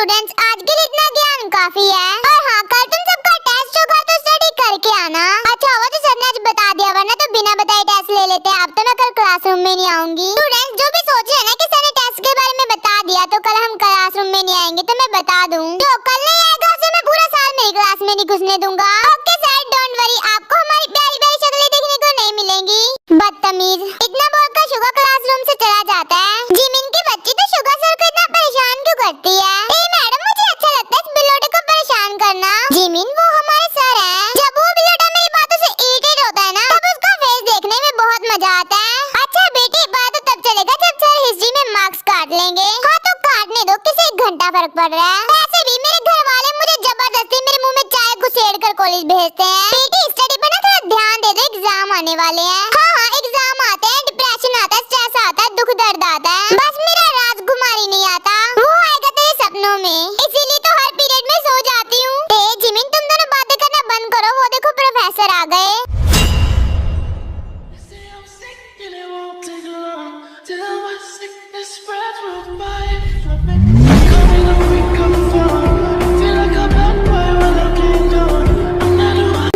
Students, आज के लिए इतना ज्ञान काफी है। और हाँ, कल तुम सबका टेस्ट होगा तो स्टडी करके आना। अच्छा हुआ तो सर ने आज बता दिया, वरना तो बिना बताए टेस्ट ले लेते। अब तो मैं कल क्लासरूम में नहीं आऊंगी। स्टूडेंट्स जो भी सोच रहे हैं ना कि सर ने टेस्ट के बारे में बता दिया तो कल हम क्लासरूम में नहीं आएंगे, तो मैं बता दूं जो कल नहीं आएगा उसे मैं पूरा साल मेरी क्लास में नहीं घुसने दूंगा। ओके सर, डोंट वरी, आपको हमारी प्यारी प्यारी शक्लें देखने को नहीं मिलेंगी। बदतमीज, इतना बोलकर शुगा क्लासरूम से चला जाता है। जिमिन की बच्ची तो शुगा सर को इतना परेशान क्यों करती है? मैडम, मुझे अच्छा लगता है इस बिलोटे को परेशान करना। जिमिन, वो हमारे सर हैं। जब वो बिलोटा मेरी बातों से इरिटेट होता है ना, तब उसका फेस देखने में बहुत मजा आता है। अच्छा बेटी, बात तो तब चलेगा जब सर हिस्ट्री में मार्क्स काट लेंगे। हाँ तो काटने दो, किसे 1 घंटा फर्क पड़ रहा है। वैसे भी मेरे घर वाले मुझे जबरदस्ती मेरे मुंह में चाय घुसेड़ कर कॉलेज भेजते हैं। बेटी, स्टडी पर ना थोड़ा ध्यान दे दो, एग्जाम आने वाले हैं। हाँ, एग्जाम आते हैं, डिप्रेशन आता है, स्ट्रेस आता है, दुख दर्द आता है, बस मेरा राजकुमारी नहीं आता। वो आएगा तेरे सपनों में, इसीलिए तो हर पीरियड में सो जाती हूँ। जिमिन, तुम दोनों बातें करना बंद करो, वो देखो प्रोफेसर आ गए।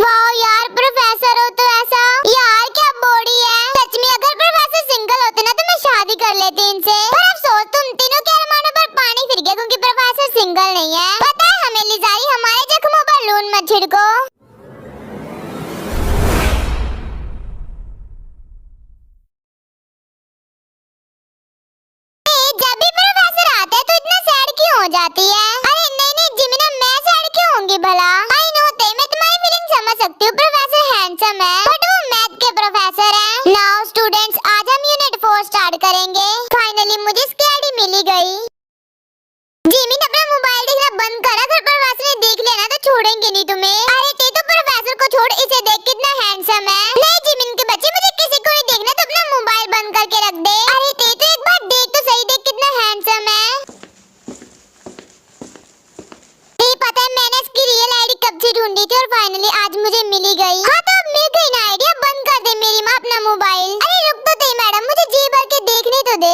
वाह यार, प्रोफेसर हो तो ऐसा। यार क्या बॉडी है सच में। अगर प्रोफेसर सिंगल होते ना तो मैं शादी कर लेती इनसे। पर अफसोस, तुम तीनों के अरमानों पर पानी फिर गया क्योंकि प्रोफेसर सिंगल नहीं है। पता है हमें लिजारी, हमारे जख्मों पर लून मत छिड़को। जब भी प्रोफेसर आते हैं तो इतना सैड क्यों हो जाती है? अरे नहीं नहीं जिमिना, मैं सैड क्यों होंगी भला? आई नो ते, मैं तुम्हारी फीलिंग समझ सकती हूँ। प्रोफेसर हैंडसम है बट वो मैथ के प्रोफेसर हैं। नाउ स्टूडेंट्स, आज हम यूनिट 4 स्टार्ट करेंगे। फाइनली मुझे इसकी आईडी मिल ही गई। जिमिन, अपना मोबाइल देखना बंद कर, अगर प्रोफेसर ने देख लिया ना तो छोड़ेंगे नहीं तुम्हें। अरे ते तो प्रोफेसर को छोड़, इसे देख कितना हैंडसम है। नहीं जिमिन के बच्चे, मुझे किसी को नहीं देखना, तो अपना मोबाइल बंद करके रख दे। अरे ते तो एक बार देख तो सही, देख कितना हैंडसम है। पता है मैंने इसकी रियल आईडी कब से ढूंढी थी और फाइनली आज मुझे मिल ही गई। हाँ तो अब मिल गई ना आईडी, अब बंद कर दे मेरी माँ अपना मोबाइल। अरे रुक तो दे मैडम, मुझे जी भर के देखने तो दे।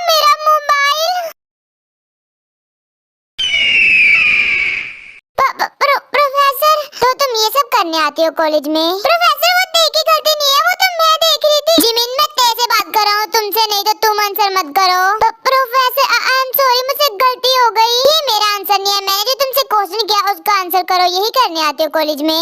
मेरा मोबाइल। प्रोफेसर, तो तुम ये सब करने आती हो कॉलेज में? प्रोफेसर, वो ते की गलती नहीं है, वो तो मैं देख रही थी। जिमिन, मैं तेरे बात कर रहा हूँ, तुमसे नहीं, तो तुम आंसर मत करो। प्रोफेसर, आई एम सॉरी, मुझसे गलती हो गई। ये मेरा आंसर नहीं है, मैंने जो तुमसे क्वेश्चन किया उसका आंसर करो। यही करने आते हो कॉलेज में?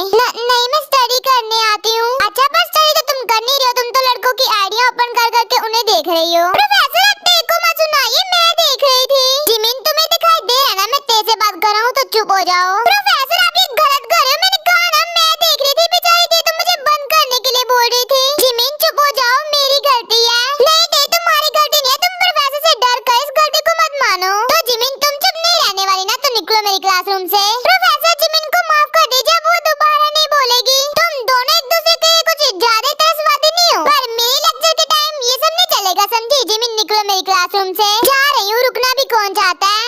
नहीं, मैं स्टडी करने आती हूँ। अच्छा, पर स्टडी तो तुम कर नहीं रही हो, तुम तो लड़कों की आईडिया ओपन कर करके उन्हें देख रही हो। प्रोफेसर, अब तेरे को मत सुनाइए, मैं देख रही थी। जिमिन, तुम्हें दिखाई दे रहा है ना मैं तेरे से बात कर रहा हूँ, तो चुप हो जाओ। प्रोफेसर, आप ये गलत कर रहे हो, मैंने कहा ना मैं देख रही थी। बेचारी ते तो मुझे बंद करने के लिए बोल रही थी। जिमिन चुप हो जाओ, मेरी गलती है। नहीं ते, तुम्हारी गलती नहीं है, तुम प्रोफेसर से डर कर इस गलती को मत मानो। तो जिमिन, तुम चुप नहीं रहने वाली ना, तो निकलो मेरी क्लासरूम से। प्रोफेसर, जिमिन को माफ कर दीजिए, अब वो दोबारा नहीं बोलेगी। तुम दोनों एक दूसरे के कुछ ज्यादा ही तरसवादी नहीं हो, पर मेरे लेक्चर के टाइम ये सब नहीं चलेगा, समझी? जिमिन निकलो मेरी क्लासरूम से। जा रही हूँ, रुकना भी कौन चाहता है।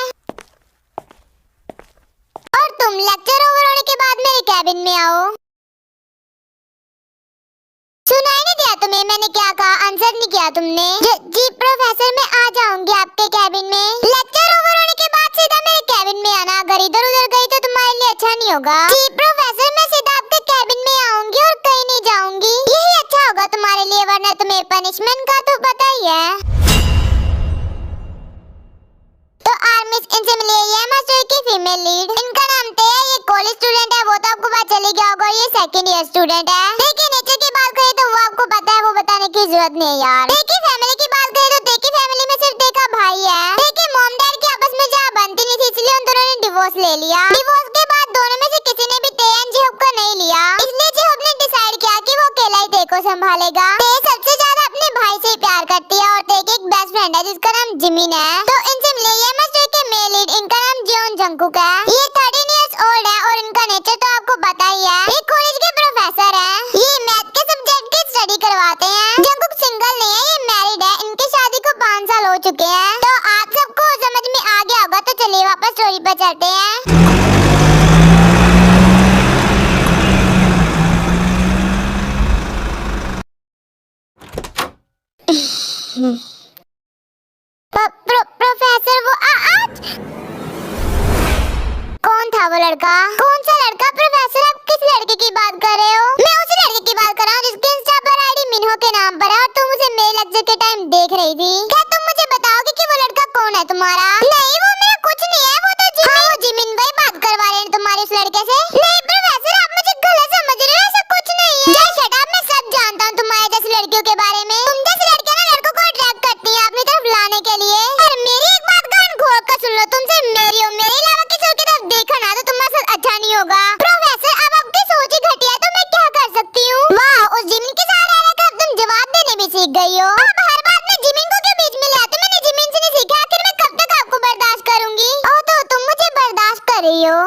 और तुम लेक्चर ओवर होने के बाद मेरे कैबिन में आओ। सुनाई नहीं दिया तुम्हें मैंने क्या कहा? आंसर नहीं किया तुमने? जी प्रोफेसर, मैं आ जाऊंगी आपके कैबिन में। लेक्चर ओवर होने के बाद सीधा मेरे कैबिन में आना, अगर इधर उधर गई तो तुम्हारे लिए अच्छा नहीं होगा। जी प्रोफेसर, मैं सीधा आपके कैबिन में आऊंगी और कहीं नहीं जाऊंगी, यही अच्छा होगा तुम्हारे लिए, वरना तुम्हें पनिशमेंट का तो पता ही है। तो आर्मिस, इनसे मिलिए, ये मास्टर की फीमेल लीड। इनका नाम ते है, ये कॉलेज स्टूडेंट है, वो तो आपको पता चले गया होगा, ये सेकंड ईयर स्टूडेंट है। देखिए नेचर की बात करें तो वो आपको पता है, वो बताने की जरूरत नहीं है यार। देखिए फैमिली की बात करें तो देखिए फैमिली में सिर्फ देखा भाई है। देखिए मॉम डैड की आपस में जहाँ बनती नहीं थी, इसलिए उन दोनों ने डिवोर्स ले लिया। डिवोर्स के बाद दोनों में से किसी ने भी ते एंड जेहब को नहीं लिया, इसलिए जेहब ने डिसाइड किया कि वो अकेला ही ते को संभालेगा। ते सबसे ज्यादा अपने भाई से प्यार करती है और ते की एक बेस्ट फ्रेंड है जिसका नाम जिमिन है। तो इनसे मिले, ये मास्टर के मेल लीड, इनका नाम जियोन जंगकुक है। ये 13 इयर्स ओल्ड है और इनका नेचर तो आपको पता ही है, ये कॉलेज के प्रोफेसर है। ये मैथ के सब्जेक्ट की स्टडी करवाते हैं। जंगकुक सिंगल नहीं है, ये मैरिड है, इनकी शादी को 5 साल हो चुके हैं। तो आप सबको समझ में आ गया होगा, तो चलिए वापस स्टोरी पर चलते हैं। प्रोफेसर, वो आज लड़का। कौन सा लड़का प्रोफेसर? आप किस लड़के की बात कर रहे हो? मैं उसी लड़के की बात कर रहा हूँ जिसके इंस्टा पर आईडी मिन्हो के नाम पर है और तुम उसे मेरे लेक्चर के टाइम देख रही थी। क्या तुम मुझे बताओगे कि वो लड़का कौन है तुम्हारा? नहीं वो मेरा कुछ नहीं है, वो तो जिमिन। हाँ, वो जिमिन भाई बात करवा रहे हैं तुम्हारे उस लड़के से। नहीं प्रोफेसर आप मुझे गलत समझ रहे हो, ऐसा कुछ नहीं है। जय शट अप, मैं सब जानता हूँ तुम्हारे जैसी लड़कियों के बारे में। तुम जैसी लड़कियां ना लड़कों को अट्रैक्ट करती हैं अपनी तरफ लाने के लिए। और मेरी एक बात कान खोल कर सुन लो, तुमसे मेरी और मेरे अलावा किसी की तरफ देखा ना तो तुम्हारे साथ अच्छा नहीं होगा। प्रोफेसर अब आपकी सोच ही घटिया है तो मैं क्या कर सकती हूँ? वाह, उस जिमिन के साथ रहकर तुम जवाब देने भी सीख गई हो। अब हर बात में जिमिन को क्यों बीच में ले आते? मैंने जिमिन से नहीं सीखा, आखिर मैं कब तक आपको बर्दाश्त करूंगी? ओह तो तुम मुझे बर्दाश्त कर रही हो।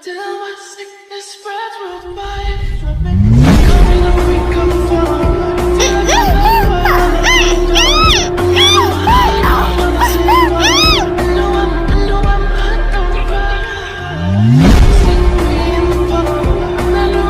Till my sickness spreads worldwide. Coming up, we come forward. Till I get my word. I know I'm hurt, don't cry. Stick me in the pool. I know.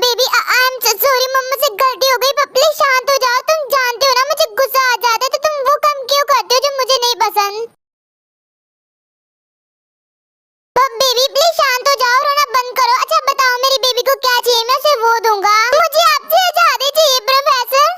Baby I am so sorry, मम्मा से गलती हो गई। Please शांत हो जाओ। तुम जानते हो ना मुझे गुस्सा आ जाता है, तो तुम वो काम क्यों करते हो जो मुझे नहीं पसंद? बेबी प्लीज शांत हो जाओ, रोना बंद करो। अच्छा बताओ मेरी बेबी को क्या चाहिए, मैं उसे वो दूंगा। मुझे आपसे आजादी चाहिए प्रोफेसर।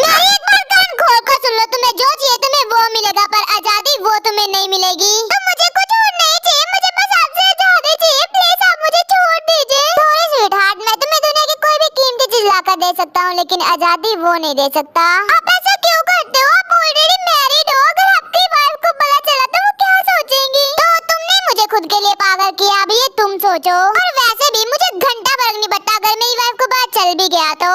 मेरी एक बार कान खोल कर सुन लो, तुम्हें जो चाहिए तुम्हें वो मिलेगा, पर आजादी वो तुम्हें नहीं मिलेगी। तो मुझे कुछ और नहीं चाहिए, मुझे बस आपसे आजादी चाहिए। प्लीज आप मुझे छोड़ दीजिए। सॉरी स्वीटहार्ट, मैं तुम्हें दुनिया की कोई भी कीमती चीज लाकर दे सकता हूँ, लेकिन आजादी वो नहीं दे सकता। आप ऐसा क्यों करते हो? आप ऑलरेडी मैरिड हो। अगर आपकी वाइफ को पता चला तो वो क्या सोचेंगी? तो तुमने मुझे खुद के लिए पागल किया, अभी ये तुम सोचो। और वैसे भी मुझे घंटा फर्क नहीं पड़ता अगर मेरी वाइफ को पता चल भी गया तो।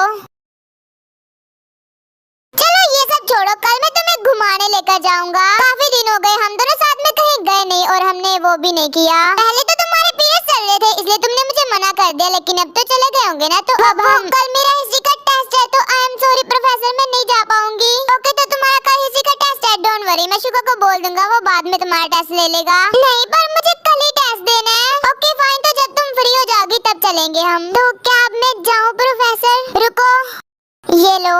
चलो ये सब छोड़ो, कल मैं तुम्हें घुमाने लेकर जाऊंगा। काफी दिन हो गए हम दोनों साथ में कहीं गए नहीं और हमने वो भी नहीं किया। पहले तो तुम्हारे पीरियड्स चल रहे थे इसलिए तुमने मुझे मना कर दिया, लेकिन अब तो चले गए होंगे ना। तो अब हम कल मेरा हिस्ट्री का टेस्ट है, तो आई एम सॉरी प्रोफेसर मैं नहीं जा पाऊंगी। ओके तो तुम्हारा कल हिस्ट्री का टेस्ट है, डोंट वरी, मैं शुक्र को बोल दूंगा, वो बाद में तुम्हारा टेस्ट ले लेगा। नहीं पर मुझे कल ही टेस्ट देना है। ओके फाइन, तो जब तुम फ्री हो जाओगी तब चलेंगे हम। तो क्या अब मैं जाऊँ प्रोफेसर? रुको ये लो।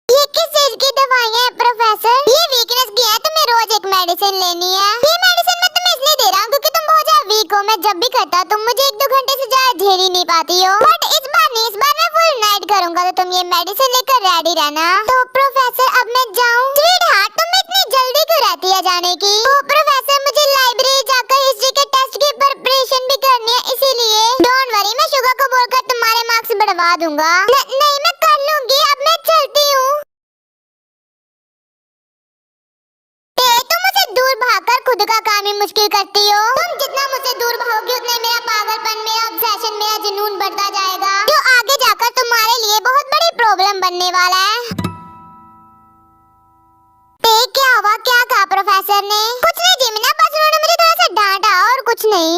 ये किस चीज की दवाइयाँ हैं प्रोफेसर? ये वीकनेस की है, तुम्हें रोज एक मेडिसिन लेनी है। ये मेडिसिन मैं तुम्हें इसलिए दे रहा हूँ क्योंकि तुम बहुत ज्यादा वीक हो। मैं जब भी खाता तुम मुझे 1-2 घंटे से ज्यादा झेल ही नहीं पाती हो। बट इस बार नहीं, इस बार मैं फुल नाइट करूंगा, तो तुम ये मेडिसिन लेकर रेडी रहना। तो प्रोफेसर अब मैं जाऊँ? स्वीटहार्ट तुम इतनी जल्दी क्यों रहती है जाने की? तो प्रोफेसर मुझे लाइब्रेरी जाकर हिस्ट्री के टेस्ट की प्रिपरेशन भी करनी है, इसीलिए। डोंट वरी, मैं शुगर को बोलकर तुम्हारे मार्क्स बढ़वा दूंगा। नहीं मैं कर लूंगी, अब मैं चलती हूँ। तुम मुझसे दूर भागकर खुद का काम ही मुश्किल करती हो। तुम जितना मुझसे दूर भागोगी उतने मेरा पागलपन, मेरा ऑब्सेशन, मेरा जुनून बढ़ता जाएगा, जो आगे जाकर तुम्हारे लिए बहुत बड़ी प्रॉब्लम बनने वाला है। क्या हुआ? क्या कहा प्रोफेसर ने? कुछ नहीं जिमिना, बस उन्होंने मुझे थोड़ा सा डांटा और कुछ नहीं।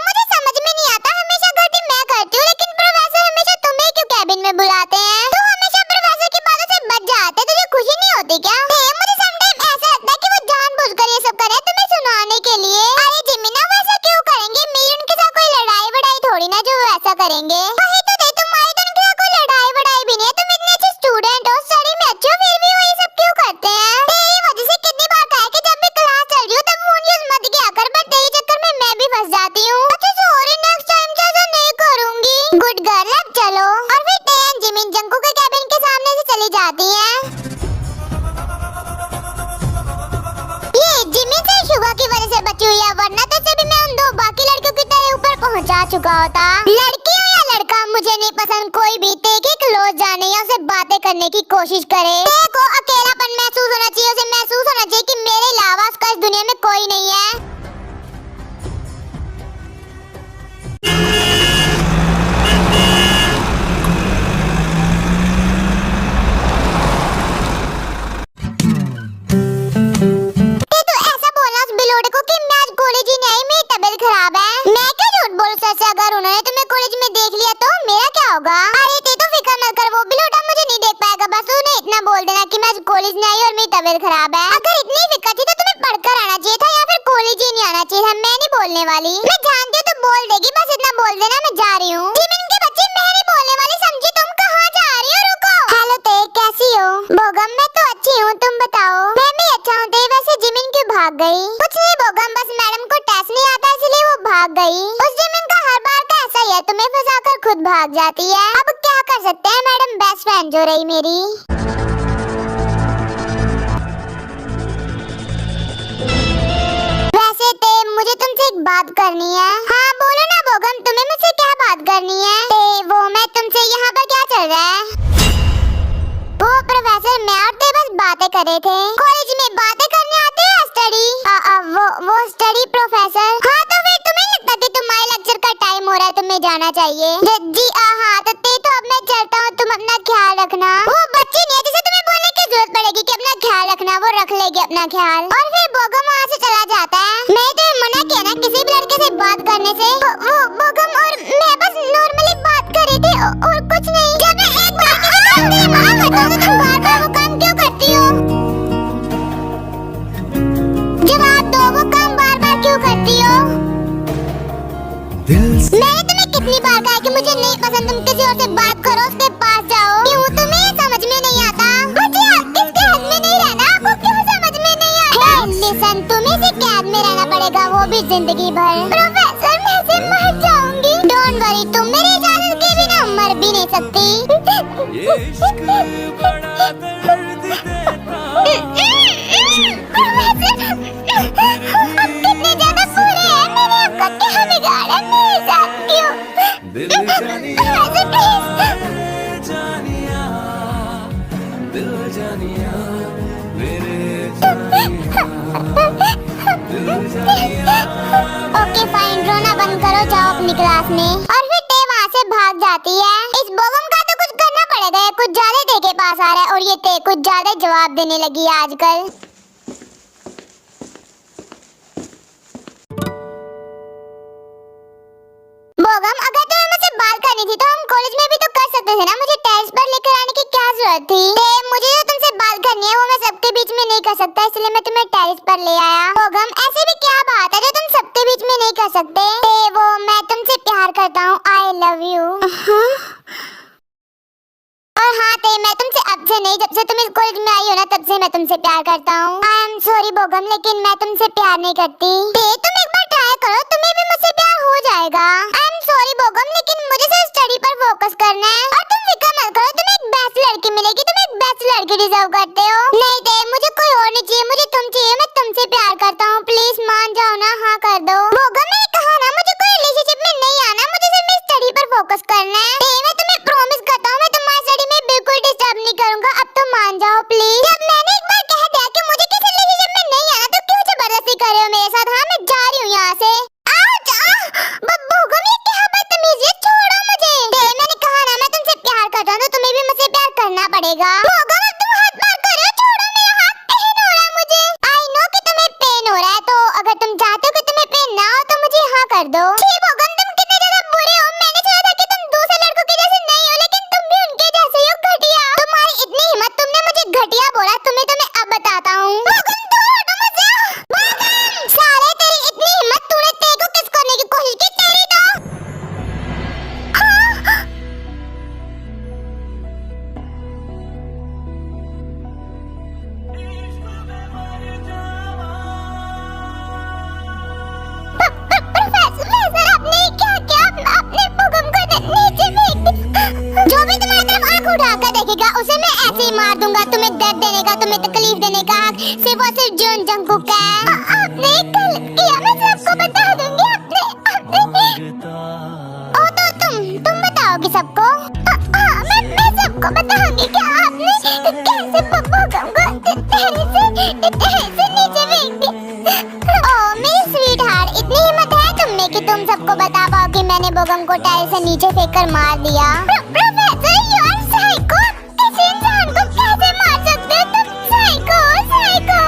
मुझे समझ में नहीं आता, हमेशा गलती मैं करती हूँ, लेकिन प्रोफेसर हमेशा तुम्हें क्यों कैबिन में बुलाते हैं? तो हमेशा प्रोफेसर की बातों से बच जाते, तुझे खुशी नहीं होती क्या? मुझे समटाइम ऐसा लगता है कि वो जानबूझकर ये सब करे तुम्हें सुनाने के लिए। अरे जिमिना वो ऐसा क्यों करेंगे? मेरी उनके साथ कोई लड़ाई वड़ाई थोड़ी ना जो वो ऐसा करेंगे। वही तो दे, तुम्हारी तो उनके साथ कोई लड़ाई वड़ाई भी नहीं है। तुम इतने अच्छे स्टूडेंट हो, स्टडी में अच्छे हो, फिर भी वो ये सब क्यों करते हैं? वजह से कितनी बार कहा है कि जब भी क्लास चल रही हो तब फोन यूज मत किया कर, बट तेरे चक्कर में मैं भी फंस जाती हूँ। अच्छा सॉरी, नेक्स्ट टाइम से ऐसा नहीं करूंगी। गुड गर्ल, अब चलो। और फिर टैन जिमिन जंकू के कैबिन के सामने से चली जाती है। ये जिमिन से शुगर की वजह से बची हुई है, वरना तो इसे भी मैं उन 2 बाकी लड़कियों की तरह ऊपर पहुँचा चुका होता। लड़की हो या लड़का मुझे नहीं पसंद, कोई भी तेरे क्लोज जाने या उसे बातें करने की कोशिश करे। तेरे को अकेलापन महसूस होना चाहिए, उसे महसूस होना चाहिए कि मेरे अलावा उसका इस दुनिया में कोई नहीं है। तो ऐसा बोलना उस बिलोड़े को कि मैं आज कॉलेज ही नहीं आई, मेरी तबीयत खराब है। मैं क्या झूठ बोलूं सच से? अगर उन्होंने तुम्हें कॉलेज में देख लिया तो मेरा क्या होगा? अरे ते तो फिक्र मत कर, वो बिलोड़ा मुझे नहीं देख पाएगा। बस उन्हें इतना बोल देना कि मैं आज कॉलेज नहीं आई और मेरी तबीयत खराब है। अगर इतनी फिक्र थी तो तुम्हें पढ़कर आना चाहिए था या फिर कॉलेज ही नहीं आना चाहिए था। मैं नहीं बोल बोलने वाली। मैं जानती हूँ तू बोल देगी, बस इतना बोल देना मैं जा रही हूँ। जिमिन के बच्चे मैं नहीं बोलने वाली, समझी? तुम कहाँ जा रही हो? रुको। हेलो ते, कैसी हो? बोगम मैं तो अच्छी हूँ, तुम बताओ। मैं भी अच्छा हूँ ते। वैसे जिमिन क्यों भाग गई? कुछ नहीं बोगम, बस मैडम को टेस्ट नहीं आता इसलिए वो भाग गई। उस जिमिन का हर बार का ऐसा ही है, तुम्हें फंसाकर खुद भाग जाती है। अब क्या कर सकते हैं, मैडम बेस्ट फ्रेंड जो रही मेरी। वैसे ते मुझे तुमसे एक बात करनी है। हाँ बोलो ना बोगम, तुम्हें मुझसे क्या बात करनी है? ते वो मैं तुमसे यहाँ पर क्या चल रहा है? वो प्रोफेसर मैं और ते बस बातें कर रहे थे। कॉलेज में बातें करने आते हैं स्टडी? वो स्टडी प्रोफेसर। हाँ तो फिर तुम्हें लगता कि तुम्हारे लेक्चर का टाइम हो रहा है, तुम्हें जाना चाहिए। जी हाँ तो ते तो अब मैं चलता हूँ, तुम अपना ख्याल रखना। वो बच्ची नहीं है जिसे तुम्हें बोलने की जरूरत पड़ेगी कि अपना ख्याल रखना, वो रख लेगी अपना ख्याल। और फिर बोगम वहाँ से चला जाता है। मैं तो मना किया ना किसी भी लड़के से बात करने से। वो बोगम और मैं बस नॉर्मली बात कर रहे थे और कुछ नहीं। जब मैं एक बार तो तुम बार-बार वो काम क्यों करती हो? जवाब दो, वो काम बार-बार क्यों करती हो? मैंने तुम्हें कितनी बार कहा कि मुझे नहीं पसंद तुम किसी और से बात करो, उसके पास जाओ। क्यों तुम्हें ये समझ में नहीं आता? मुझे इसके हद में नहीं रहना, आपको क्यों समझ में नहीं आता? लिसन, तुम्हें इसी कैद में रहना पड़ेगा, वो भी जिंदगी भर। प्रोफेसर मैं से मर जाऊंगी। डोंट वरी, तुम मेरी इजाजत के बिना मर भी नहीं सकती। ये इश्क बड़ा दर्द देता। अब कितने ज्यादा बुरे हैं, मैंने आपका क्या बिगाड़ा मेरे साथ? क्यों? दिल जानिया, जानिया, दिल जानिया, मेरे जानिया, दिल जानिया। ओके फाइन, रोना बंद करो, जाओ अपनी क्लास में। और फिर ते वहाँ से भाग जाती है। इस बोगम का तो कुछ करना पड़ेगा, कुछ ज्यादा ते के पास आ रहा है और ये ते कुछ ज्यादा जवाब देने लगी है आजकल। बोगम अगर तुम्हें मुझसे बात करनी थी तो हम कॉलेज में भी तो कर सकते थे ना, मुझे टेरेस पर लेकर आने की क्या जरूरत थी? ते मुझे जो तुमसे बात करनी है वो मैं सबके बीच में नहीं कर सकता, इसलिए मैं तुम्हें टेरेस पर ले आया। बोगम ऐसी भी क्या बात है जो तुम सबके बीच में नहीं कर सकते? ते वो मैं तुमसे प्यार करता हूँ, आई लव यू। और हाँ ते मैं तुमसे अब से नहीं, जब से तुम इस कॉलेज में आई हो ना तब से मैं तुमसे प्यार करता हूँ। आई एम सॉरी बोगम, लेकिन मैं तुमसे प्यार नहीं करती। ते तुम एक बार ट्राई करो, तुम्हें भी मुझसे प्यार हो जाएगा। आई एम सॉरी बोगम, लेकिन मुझे सिर्फ स्टडी पर फोकस करना है। और तुम फिक्र मत करो, तुम्हें एक बेस्ट लड़की मिलेगी, तुम एक बेस्ट लड़की डिजर्व करते हो। नहीं ते मुझे कोई और नहीं चाहिए, मुझे तुम चाहिए, मैं तुमसे प्यार करता हूँ, प्लीज मान जाओ ना, हाँ कर दो। बोगम मैंने कहा ना मुझे कोई रिलेशनशिप में नहीं आना, मुझे सिर्फ स्टडी पर फोकस करना है। ते मैं तुम्हें प्रॉमिस करता हूँ मैं तुम्हारी स्टडी में बिल्कुल डिस्टर्ब नहीं करूंगा, अब तो मान जाओ प्लीज। जब मैंने एक बार कह दिया कि मुझे किसी रिलेशनशिप में नहीं आना तो क्यों जबरदस्ती कर रहे हो मेरे साथ? हाँ मैं जा रही हूँ यहाँ से। बोगम ये क्या बदतमीजी है, छोड़ो मुझे। ते मैंने कहा ना मैं तुमसे प्यार करता हूँ तो तुम्हें भी मुझसे प्यार करना पड़ेगा। बोगम अब तुम हाथ मार कर रहे हो, छोड़ो मेरा हाथ, पेन हो रहा है मुझे। आई नो कि तुम्हें पेन हो रहा है, तो अगर तुम चाहते हो कि तुम्हें पेन ना हो तो मुझे हाँ कर दो। छी बोगम तुम कितने ज्यादा बुरे हो, मैंने सोचा था कि तुम दूसरे लड़कों के जैसे नहीं हो, लेकिन तुम भी उनके जैसे ही हो, घटिया। तुम्हारी इतनी हिम्मत, तुमने मुझे घटिया बोला, तुम्हें तो मैं अब बताता हूँ। साले तेरी इतनी हिम्मत, तूने ते को किस करने की कोशिश की? तेरी तो प्रोफेसर आपने क्या किया? आपने बोगम को नीचे फेंक दिया। जो भी तुम्हारी तरफ आंख उठाकर देखेगा उसे मैं ऐसे ही मार दूंगा। तुम्हें दर्द देने का, तुम्हें तकलीफ देने का हक सिर्फ और सिर्फ जून जंगकुक का है। आपने गलत किया, मैं सबको बता दूंगी। आपने ओ तो तुम बताओगी सबको? मैं सबको बताऊंगी कि आपने कैसे बोगम को टेरेस से नीचे फेंक दिया। ओ मेरी स्वीट हार्ट, इतनी हिम्मत है तुम में कि तुम सबको बता पाओ कि मैंने बोगम को टेरेस से नीचे फेंककर मार दिया? प्रोफेसर यू आर साइको, किसी इंसान को कैसे मार सकते हो तुम? Psycho psycho.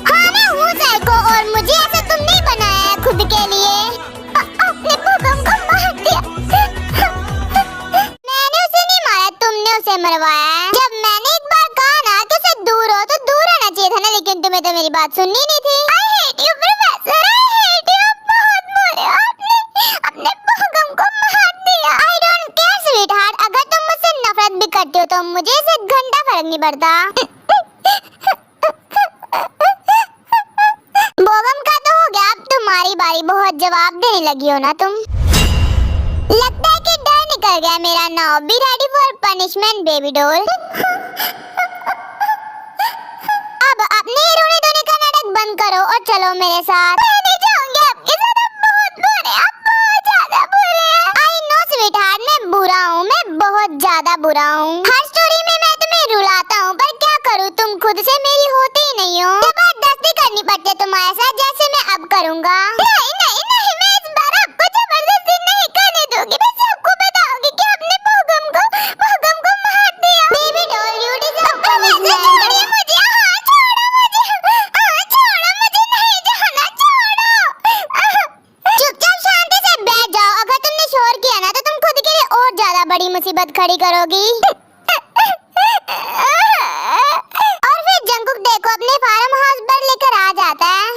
हाँ मैं हूँ साइको, और मुझे ऐसा तुम नहीं बनाया है खुद के लिए। आपने बोगम को मार दिया। मैंने उसे नहीं मारा, तुमने उसे मरवाया है। जब मैंने एक बार कहा ना कि बात सुननी नहीं थी। I hate you professor, I hate you। बहुत बुरे हो आपने अपने बोगम को मार दिया। I don't care स्वीटहार्ट, अगर तुम मुझसे नफरत भी करती हो तो मुझे इससे घंटा फर्क नहीं पड़ता। बोगम का तो हो गया, अब तुम्हारी बारी। बहुत जवाब देने लगी हो ना तुम। लगता है कि डर निकल गया मेरा। Now be ready for punishment baby doll. अब अपने रोने धोने का नाटक बंद करो और चलो मेरे साथ। मैं नहीं जाऊंगी आपके साथ, आप बहुत बुरे, आप बहुत ज्यादा बुरे हैं। आई नो स्वीटहार्ट, मैं बुरा हूँ, मैं बहुत ज्यादा बुरा हूँ। हर स्टोरी में मैं तुम्हें रुलाता हूँ, पर क्या करूँ, तुम खुद से मेरी होती ही नहीं हो। जबरदस्ती करनी पड़ती है तुम्हारे साथ, जैसे मैं अब करूँगा। नहीं नहीं नहीं, मैं इस बार आपको जबरदस्ती नहीं करने दूंगी। मैं सबको बताऊंगी कि आपने बोगम को मार दिया। Baby doll, you deserve punishment. छोड़िए मुझे, हाँ छोड़ो मुझे, हाँ छोड़ो मुझे, नहीं जाना, छोड़ो। चुपचाप शांति से बैठ जाओ। अगर तुमने शोर किया ना तो तुम खुद के लिए और ज्यादा बड़ी मुसीबत खड़ी करोगी। और फिर जंगकुक देखो अपने फार्म हाउस पर लेकर आ जाता है।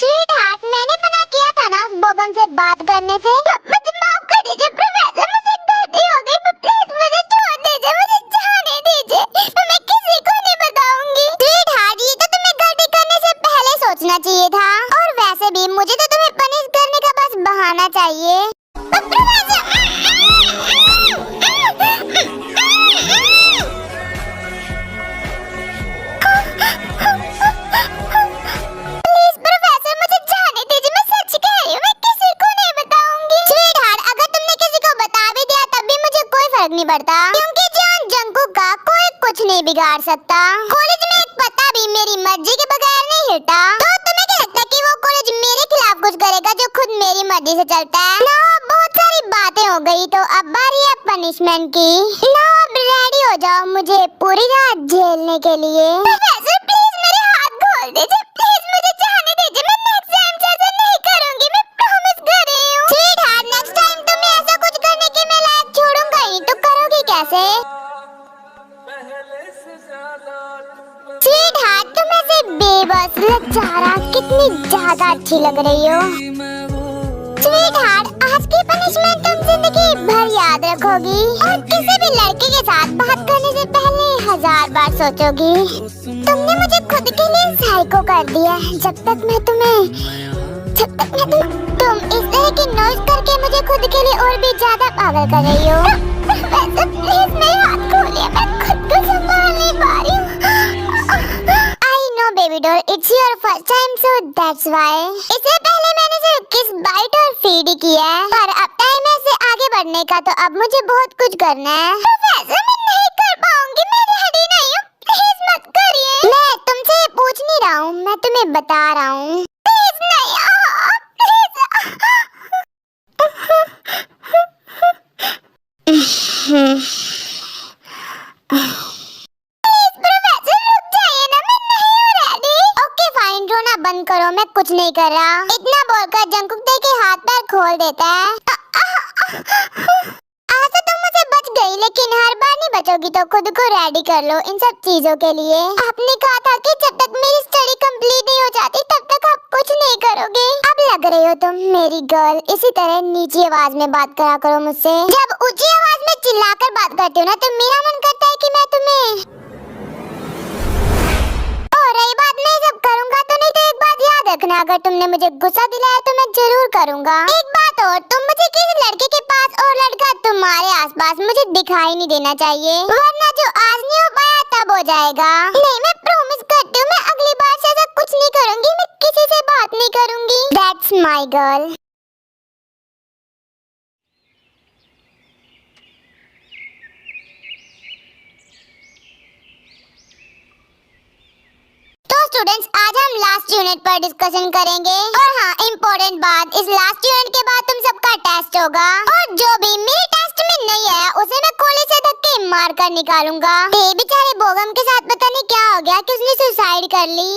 स्वीटहार्ट, मैंने मना किया था ना बोगम से बात करने से। मुझे माफ कर दीजिए प्रोफेसर, मुझे गलती हो गई। प्लीज मुझे छोड़ दीजिए, मुझे जाने दीजिए। मैं किसी को नहीं बताऊंगी। स्वीटहार्ट, ये तो तुम्हें गलती करने से पहले सोचना चाहिए था। और वैसे भी मुझे तो तुम्हें पनिश करने का बस बहाना चाहिए। नहीं पड़ता, क्योंकि जॉन जंगकुक का कोई कुछ नहीं बिगाड़ सकता। कॉलेज में एक पत्ता भी मेरी मर्जी के बगैर नहीं हिलता। तो तुम्हें क्या लगता है कि वो कॉलेज मेरे खिलाफ कुछ करेगा जो खुद मेरी मर्जी से चलता है? ना, बहुत सारी बातें हो गई, तो अब बारी है पनिशमेंट की। ना, अब रेडी हो जाओ मुझे पूरी रात झेलने के लिए। प्रोफेसर प्लीज मेरे हाथ खोल दीजिए, प्लीज मुझे जाने दीजिए। मैं नेक्स्ट टाइम से ऐसा नहीं करूंगी, मैं प्रॉमिस कर रही हूँ। स्वीटहार्ट, नेक्स्ट टाइम तुम्हें ऐसा कुछ करने की मैं लायक छोड़ूंगा ही, तो करोगी कैसे? स्वीटहार्ट, तुम ऐसे बेबस लचारा कितनी ज्यादा अच्छी लग रही हो। स्वीटहार्ट, आज की पनिशमेंट तुम जिंदगी भर याद रखोगी और किसी भी लड़के के साथ बात करने से पहले 1000 बार सोचोगी। तुमने मुझे खुद के लिए साइको कर दिया। जब तक मैं तुम इस तरह की नॉइज करके मुझे खुद के लिए और भी ज्यादा पागल कर रही हो। वैसे प्लीज मेरे हाथ खोलिए, मैं खुद को संभाल नहीं पा रही हूँ। I know baby doll, it's your first time so that's why. इससे पहले मैंने सिर्फ किस बाइट और फीड ही किया है, पर अब टाइम है से आगे बढ़ने का, तो अब मुझे बहुत कुछ करना है। प्रोफेसर, मैं नहीं कर पाऊंगी, मैं रेडी नहीं हूँ, प्लीज मत करिए। मैं तुमसे पूछ नहीं रहा हूँ, मैं तुम्हें बता रहा हूँ। प्लीज नहीं, बंद करो, मैं कुछ नहीं कर रहा। इतना बोलकर जंगकुक के हाथ पैर खोल देता है। आज तो तुम मुझसे बच गई, लेकिन हर बार नहीं बचोगी, तो खुद को रेडी कर लो इन सब चीजों के लिए। आपने कहा था कि जब तक मेरी स्टडी कंप्लीट नहीं हो जाती तब तक आप कुछ नहीं करोगे। अब लग रही हो तुम मेरी गर्ल। इसी तरह नीची आवाज में बात करा करो मुझसे। जब ऊंची आवाज में चिल्लाकर बात करती हूँ ना, तो मेरा मन करता है कि मैं तुम्हें रही बात मैं सब करूंगा तो नहीं, तो एक बात याद रखना, अगर तुमने मुझे गुस्सा दिलाया तो मैं जरूर करूंगा। एक बात और, तुम मुझे किसी लड़के के पास और लड़का तुम्हारे आसपास मुझे दिखाई नहीं देना चाहिए, वरना जो आज नहीं हो पाया तब हो जाएगा। नहीं, मैं प्रॉमिस करती हूँ, मैं अगली बार से ऐसा कुछ नहीं करूंगी, मैं किसी से बात नहीं करूंगी। That's my girl. स्टूडेंट्स, आज हम लास्ट यूनिट पर डिस्कशन करेंगे। और हाँ, इम्पोर्टेंट बात, इस लास्ट यूनिट के बाद तुम सबका टेस्ट होगा, और जो भी मेरे टेस्ट में नहीं आया उसे मैं कॉलेज से धक्के मार कर निकालूंगा। बेचारे बोगम के साथ पता नहीं क्या हो गया कि उसने सुसाइड कर ली।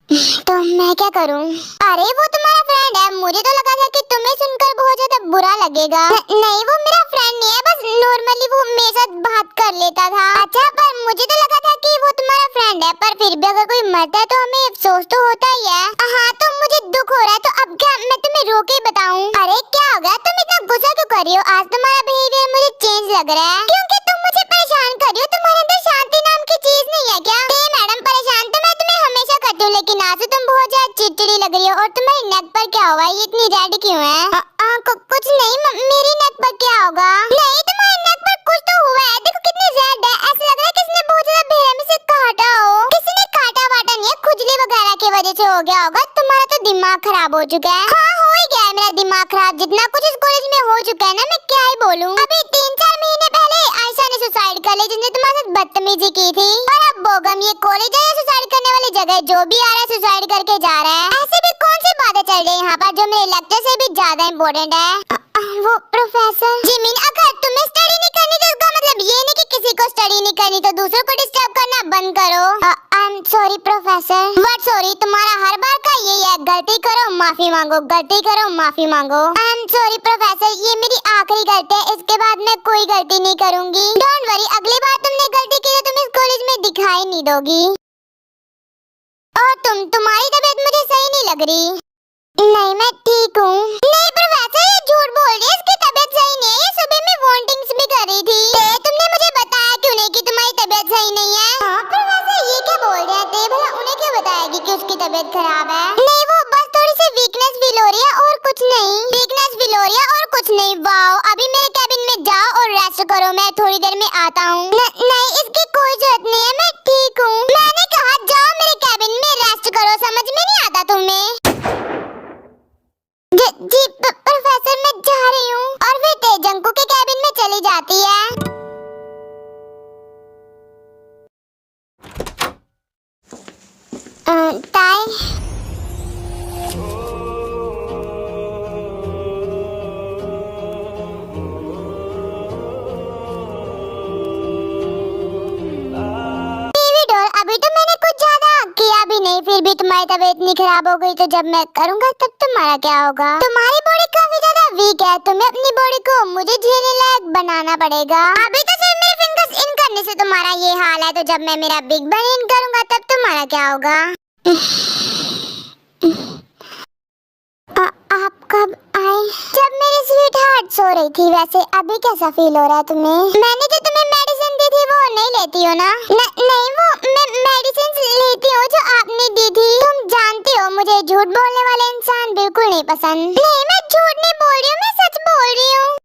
तो मैं क्या करूं? अरे वो तुम्हारा फ्रेंड है, मुझे तो लगा था कि तुम्हें सुनकर बहुत ज्यादा बुरा लगेगा। नहीं, वो मेरा फ्रेंड नहीं है, बस नॉर्मली वो मेरे साथ बात कर लेता था। अच्छा, पर मुझे तो लगा था कि वो तुम्हारा फ्रेंड है, पर फिर भी अगर कोई मरता है तो हमें अफसोस तो होता ही है। हाँ, तो मुझे दुख हो रहा है, तो अब क्या मैं तुम्हें रो के बताऊं? अरे क्या हो गया, तुम इतना गुस्सा क्यों कर रही हो? आज तुम्हारा बिहेवियर मुझे चेंज लग रहा है, क्योंकि तुम मुझे परेशान कर रही हो। तुम्हारे अंदर शांति नाम की चीज नहीं है क्या? मैडम, परेशान तो मैं तुम्हें हमेशा करती हूँ, लेकिन आज तो तुम बहुत ज्यादा चिड़चिड़ी लग रही हो। और तुम्हारी नेक पर क्या हुआ? ये इतनी रेड क्यों है? कुछ नहीं, मेरी नेक पर क्या होगा? नहीं, तुम्हारी नेक पर कुछ तो हुआ है, देखो कितनी रेड है। ऐसा लग रहा है किसी ने बहुत ज्यादा बेरहमी से काटा हो। किसी ने काटा वाटा नहीं है, खुजली वगैरह की वजह से हो गया होगा। तुम्हारा तो दिमाग खराब हो चुका है। हाँ, हो ही गया है मेरा दिमाग खराब, जितना कुछ इस कॉलेज में हो चुका है ना, मैं क्या ही बोलूं। अभी 3-4 महीने पहले आयशा ने सुसाइड कर ली, जिसने तुम्हारे साथ बदतमीजी की थी। और अब बोगम, ये कॉलेज है या सुसाइड करने वाली जगह? जो भी आ रहा है सुसाइड करके जा रहा है। ऐसे भी कौन सी बातें चल रही है यहाँ पर जो मेरे लेक्चर से भी ज्यादा इम्पोर्टेंट है? वो प्रोफेसर जिमिन, अगर तुम्हें स्टडी नहीं करनी तो इसका मतलब ये नहीं कि किसी को स्टडी नहीं करनी, तो दूसरों को डिस्टर्ब करना बंद करो। I am sorry professor. What sorry? तुम्हारा हर बार का यही है, गलती करो माफी मांगो, गलती करो माफी मांगो। आई एम सॉरी प्रोफेसर, ये मेरी आखिरी गलती है, इसके बाद मैं कोई गलती नहीं करूंगी। डोंट वरी, अगली बार तुमने गलती की तो तुम इस कॉलेज में दिखाई नहीं दोगी। और तुम्हारी तबीयत मुझे सही नहीं लग रही। नहीं, मैं ठीक हूँ। नहीं प्रोफेसर, ये झूठ बोल रही है, इसकी तबीयत सही नहीं है। ये सुबह में वॉमिटिंग्स भी कर रही थी। तुमने मुझे बताया क्यों नहीं कि तुम्हारी तबीयत सही नहीं है? हाँ प्रोफेसर, ये क्या बोल रहे हैं? भला उन्हें क्यों बताएगी कि उसकी तबीयत खराब है? नहीं, वो बस थोड़ी सी वीकनेस फील हो रही है और कुछ नहीं। वीकनेस फील हो रही है और कुछ नहीं। वाओ, अभी मेरे कैबिन में जाओ और रेस्ट करो, मैं थोड़ी देर में आता हूँ। नहीं, इसकी कोई जरूरत नहीं है, मैं ठीक हूँ। मैंने कहा जाओ मेरे कैबिन में रेस्ट करो, समझ में नहीं आता तुम्हें? जी प्रोफेसर, मैं जा रही हूँ। और फिर तेजंकु के कैबिन में चली जाती है। ताई, अभी तो मैंने कुछ ज्यादा किया भी नहीं, फिर भी तुम्हारी तबीयत नहीं खराब हो गई, तो जब मैं करूँगा तब तुम्हारा क्या होगा? तुम्हारी बॉडी काफी ज्यादा वीक है, तुम्हें अपनी बॉडी को मुझे झेलने लायक बनाना पड़ेगा। अभी तो सिर्फ मेरे फिंगर्स इन करने से तुम्हारा ये हाल है, तो जब मैं मेरा बिग बैन इन करूँगा तब तुम्हारा क्या होगा? आप कब आए? जब मेरी स्वीट हार्ट सो रही थी। वैसे अभी कैसा फील हो रहा है तुम्हें? मैंने जो तुम्हें मेडिसिन दी थी वो नहीं लेती हो ना? नहीं, वो मैं मेडिसिन लेती हूँ जो आपने दी थी। तुम जानती हो मुझे झूठ बोलने वाले इंसान बिल्कुल नहीं पसंद। नहीं, मैं झूठ नहीं बोल रही हूँ, मैं सच बोल रही हूँ।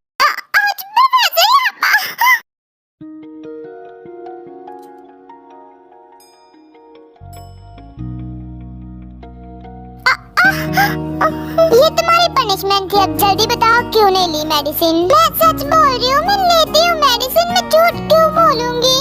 ये तुम्हारी पनिशमेंट थी, अब जल्दी बताओ क्यों नहीं ली मेडिसिन? मैं सच बोल रही हूँ, मैं लेती हूँ मेडिसिन, मैं झूठ क्यों बोलूँगी?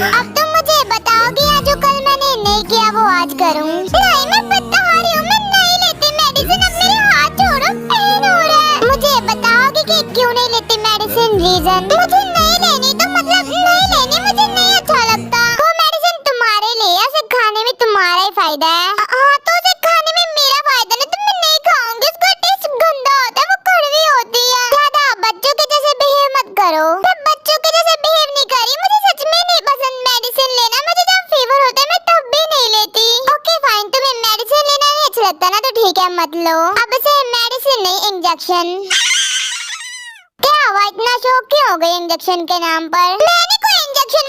अब तुम मुझे बताओगी या जो कल मैंने नहीं किया वो आज करूँ? नहीं, मैं बता रही हूँ, मैं नहीं लेती मेडिसिन, अब मेरे हाथ छोड़ो, पेन हो रहा है। मुझे बताओगी कि क्यों नहीं लेती मेडिसिन? रीजन? मुझे नहीं लेनी तो मतलब नहीं लेनी, मुझे नहीं अच्छा लगता। वो मेडिसिन तुम्हारे लिए, उसे खाने में तुम्हारा ही फायदा है। हाँ, तो उसे खाने में मेरा फायदा नहीं, तो मैं नहीं खाऊंगी, उसका टेस्ट गंदा होता है, वो कड़वी होती है। दादा, बच्चों के जैसे बिहेव मत करो। मैं बच्चों के जैसे बिहेव नहीं कर रही, मुझे सच में नहीं पसंद मेडिसिन लेना। मुझे जब फीवर होता है मैं तब भी नहीं लेती। ओके फाइन, तुम्हें मेडिसिन लेना नहीं अच्छा लगता ना, तो ठीक है मत लो। अब से मेडिसिन नहीं, इंजेक्शन। क्या हुआ, इतना शौक क्यों हो गई इंजेक्शन के नाम पर? मैंने कोई इंजेक्शन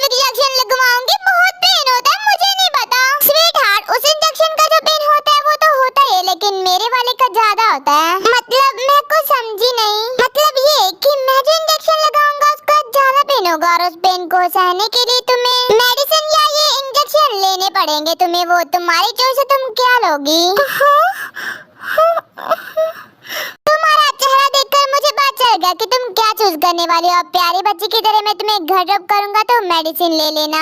लगवाऊंगी, बहुत पेन होता है, मुझे नहीं पता। स्वीट हार्ट, उस इंजेक्शन का जो पेन होता है वो तो होता है, लेकिन मेरे वाले का ज्यादा होता है। मतलब मैं कुछ समझी नहीं। मतलब ये कि मैं जो इंजेक्शन लगाऊंगा उसका ज्यादा पेन होगा, और उस पेन को सहने के लिए तुम्हें मेडिसिन या ये इंजेक्शन लेने पड़ेंगे। तुम्हें वो तुम्हारी चॉइस है, तुम क्या लोगी? तुम्हारा चेहरा देखकर मुझे पता चल गया कि तुम क्या चूज करने वाली हो। प्यारी बच्ची की तरह मैं तुम्हें घर ड्रॉप करूंगा, तो मेडिसिन ले लेना।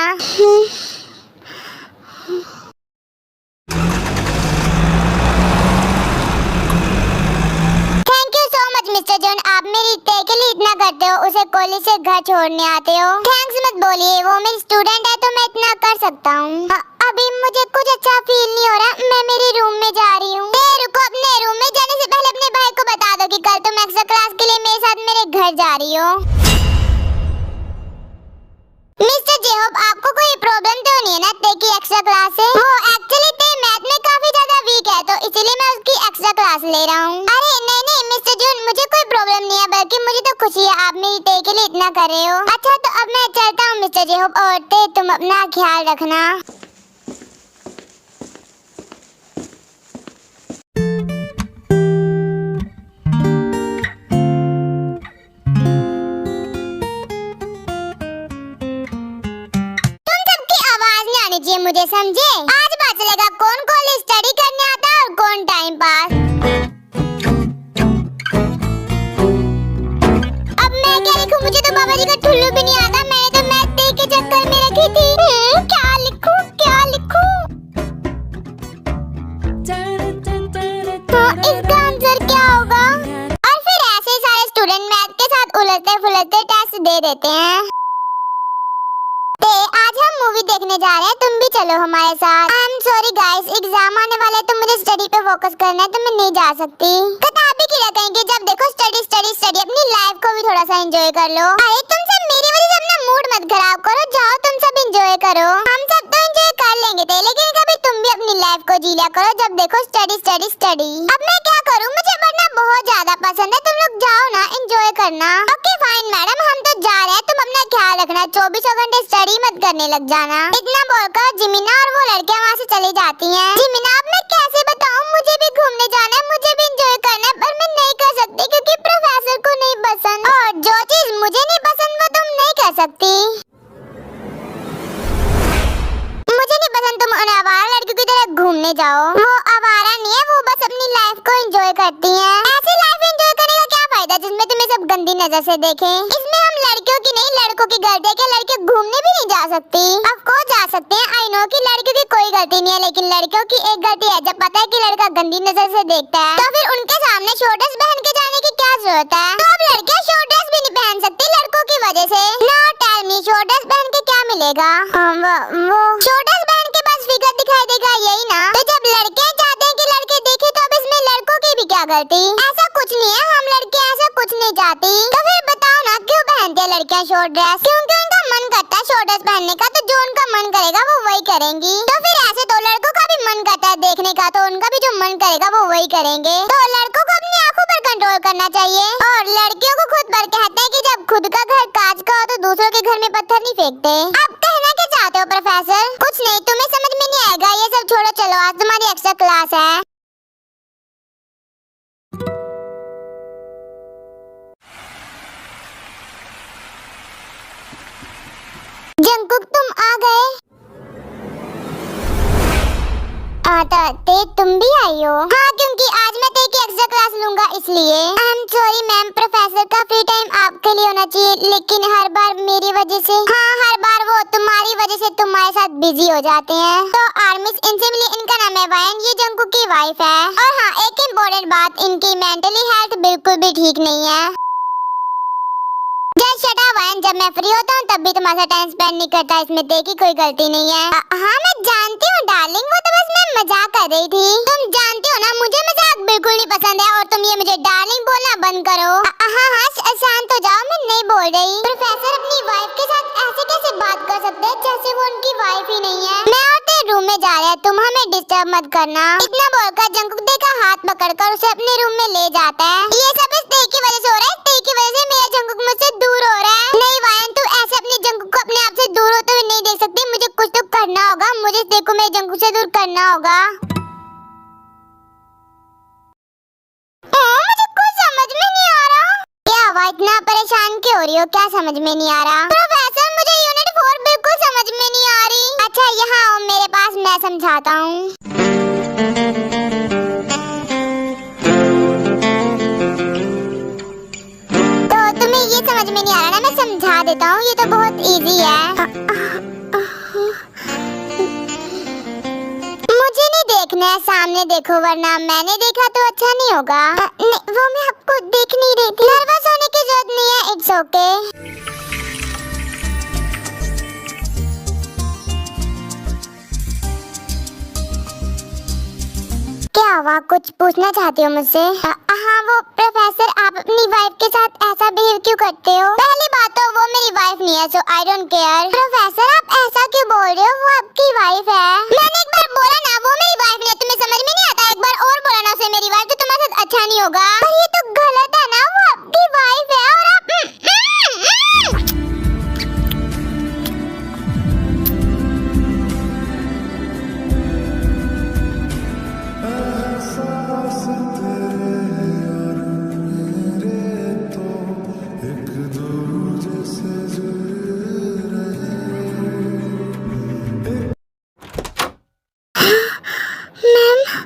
Thank you so much mister John, आप मेरी टे के लिए इतना करते हो, उसे कॉलेज से घर छोड़ने आते हो। थैंक्स मत बोलिए, वो मेरी स्टूडेंट है तो मैं इतना कर सकता हूँ। अभी मुझे कुछ अच्छा फील नहीं हो रहा, मैं मेरे रूम में जा रही हूँ। रुको, अपने रूम में जाने से पहले अपने भाई को बता दो कि कल तुम एक्स्ट्रा क्लास के लिए मेरे साथ मेरे घर जा रही हो। मिस्टर जेहोब, आपको कोई प्रॉब्लम तो नहीं है ना टे की एक्स्ट्रा क्लास है? वो एक्चुअली टे मैथ में काफी ज्यादा वीक है, तो इसीलिए मैं उसकी एक्स्ट्रा क्लास ले रहा हूँ। अरे नहीं मिस्टर जॉन, मुझे कोई प्रॉब्लम नहीं है, बल्कि मुझे तो खुशी है आप मेरी टे के लिए इतना कर रहे हो। अच्छा तो अब मैं चलता हूँ मिस्टर जेहोब, और टे तुम अपना ख्याल रखना। मुझे समझे? आज पता चलेगा कौन कॉलेज स्टडी करने आता है और कौन टाइम पास। अब मैं क्या लिखूं? मुझे तो बाबा जी का ठुल्लू भी नहीं आता। मैंने तो मैथ देख के चक्कर में रखी थी। क्या लिखूं? तो इसका आंसर क्या होगा? और फिर ऐसे सारे स्टूडेंट मैथ के साथ उलझते फुलझते टेस्ट दे देते हैं। आज हम मूवी देखने जा रहे हैं, तुम भी चलो हमारे साथ। I am sorry guys, exam आने वाला है तो मुझे स्टडी पे फोकस करना है, तो मैं नहीं जा सकती। किताबी कीड़ा कहेंगे, जब देखो स्टडी स्टडी स्टडी, अपनी लाइफ को भी थोड़ा सा एंजॉय कर लो। अरे तुम सब मेरी वजह से अपना मूड मत खराब करो, जाओ तुम सब एंजॉय करो। हम सब तो एंजॉय कर लेंगे थे, लेकिन कभी तुम भी अपनी लाइफ को जी लिया करो, जब देखो स्टडी स्टडी स्टडी। अब मैं क्या करूँ, मुझे पढ़ना बहुत ज्यादा पसंद है, तुम लोग जाओ ना, एंजॉय करना। ओके फाइन मैडम, हम तो जा रहे हैं, तुम अपना ख्याल रखना, 24 घंटे स्टडी मत करने लग जाना। इतना बोलकर जिमिना और वो लड़कियां वहाँ से चली जाती हैं। जिमिना, अब मैं कैसे बताऊँ, मुझे भी घूमने जाना है, मुझे भी एंजॉय करना है, पर मैं नहीं कर सकती क्योंकि प्रोफेसर को नहीं पसंद, और जो चीज मुझे नहीं पसंद वो तुम नहीं कर सकती। मुझे नहीं पसंद तुम उन आवारा लड़कियों की तरह घूमने जाओ। वो आवारा नहीं है, वो बस अपनी लाइफ को एंजॉय करती हैं। ऐसी लाइफ एंजॉय करने का क्या फायदा जिसमें तुम्हें सब गंदी नजर से देखें। इसमें हम लड़कियों की नहीं, लड़कों की गलती है कि लड़के घूमने भी नहीं जा सकती। ऑफ कोर्स जा सकते हैं, आई नो कि लड़कियों की कोई गलती नहीं है, लेकिन लड़कियों की एक गलती है, जब पता है कि लड़का गंदी नजर से देखता है तो फिर उनके सामने शॉर्ट ड्रेस पहन के जाने की क्या जरूरत है? तो अब लड़कियां शॉर्ट ड्रेस भी नहीं पहन सकती लड़कों की वजह से। Now tell me, short dress पहन के क्या मिलेगा? वो शॉर्ट ड्रेस पहन के बस फिगर दिखाई देगा, यही ना? तो जब लड़के चाहते हैं कि लड़के देखे, तो अब इसमें लड़कों की भी क्या गलती? ऐसा कुछ नहीं है, हम लड़के ऐसा कुछ नहीं चाहती। तो फिर बताओ ना, क्यों पहनते हैं लड़कियां शॉर्ट ड्रेस? क्योंकि उनका मन करता है शॉर्ट ड्रेस पहनने का, तो जो उनका मन करेगा वो वही करेंगी। तो फिर ऐसे तो लड़कों का भी मन करता है देखने का, तो उनका भी जो मन करेगा वो वही करेंगे। तो लड़कों को अपनी आंखों पर कंट्रोल करना चाहिए, और लड़कियों को खुद पर कहते हैं कि जब खुद का घर कांच का हो तो दूसरों के घर में पत्थर नहीं फेंकते। अब कहना क्या चाहते हो प्रोफेसर? कुछ नहीं, तुम्हें समझ में नहीं आएगा, ये सब छोड़ो, चलो आज तुम्हारी एक्स्ट्रा क्लास है। जंकुक, तुम आ गए? ते तुम भी आई हो? हाँ, क्योंकि आज मैं ते की एक्स्ट्रा क्लास लूंगा इसलिए। I am sorry ma'am, professor का फ्री टाइम आपके लिए होना चाहिए, लेकिन हर बार मेरी वजह से। हाँ, हर बार वो तुम्हारी वजह से तुम्हारे साथ बिजी हो जाते हैं। तो आर्मिस, इनसे मिली, इनका नाम है वायन, ये जंकुक की वाइफ है। और हाँ, एक इम्पोर्टेंट बात, इनकी मेंटली हेल्थ बिल्कुल भी ठीक नहीं है। जब मैं फ्री होता हूँ तब भी तुम्हारे साथ टाइम स्पेंड नहीं करता, इसमें देखी कोई गलती नहीं है। हाँ मैं जानती हूँ डार्लिंग, वो तो बस मैं मजाक कर रही थी। तुम जानती हो ना मुझे मजाक बिल्कुल नहीं पसंद है, और तुम ये मुझे डार्लिंग बोलना बंद करो। हाँ शांत हो जाओ, मैं नहीं बोल रही। प्रोफेसर अपनी वाइफ के साथ ऐसे कैसे बात कर सकते हैं जैसे वो उनकी वाइफ ही नहीं है। मैं और तेरे रूम में जा रहे हैं, तुम हमें डिस्टर्ब मत करना। इतना बोलकर जंकुक का हाथ पकड़कर उसे अपने रूम में ले जाता है। ये सब इस तेई की वजह से हो रहा है, तेई की वजह से मेरा जंकुक मुझसे दूर हो रहा है। नहीं वायन, तू ऐसे अपने जंकुक को अपने आप से दूर होते हुए नहीं देख सकती, मुझे कुछ तो करना होगा, मुझे देखो मेरे जंकुक से दूर करना होगा। मुझे कुछ समझ में नहीं आ रहा। क्या हुआ, इतना परेशान क्यों हो रही हो? क्या समझ में नहीं आ रहा? प्रोफेसर मुझे यूनिट 4 बिल्कुल समझ में नहीं आ रही। अच्छा यहाँ आओ मेरे पास, मैं समझाता हूँ। तो तुम्हें ये समझ में नहीं आ रहा ना, मैं समझा देता हूँ, ये तो बहुत इजी है। मुझे नहीं देख देखना है सामने देखो, वरना मैंने देखा तो अच्छा नहीं होगा। नहीं, वो मैं आपको देख नहीं रही थी। नर्वस होने की जरूरत नहीं है, इट्स ओके। क्या हुआ, कुछ पूछना चाहती हो मुझसे? हाँ वो प्रोफेसर, आप अपनी वाइफ के साथ ऐसा बिहेव क्यों करते हो? पहली बात तो वो मेरी वाइफ नहीं है, सो आई डोंट केयर। प्रोफेसर आप ऐसा क्यों बोल रहे हो, वो आपकी वाइफ है। मैंने एक बार बोला ना वो मेरी वाइफ नहीं है, तुम्हें समझ में नहीं आता? एक बार और बोला ना उसे मेरी वाइफ, तो तुम्हारे साथ अच्छा नहीं होगा। पर ये तो गलत है ना, वो आपकी वाइफ है और आप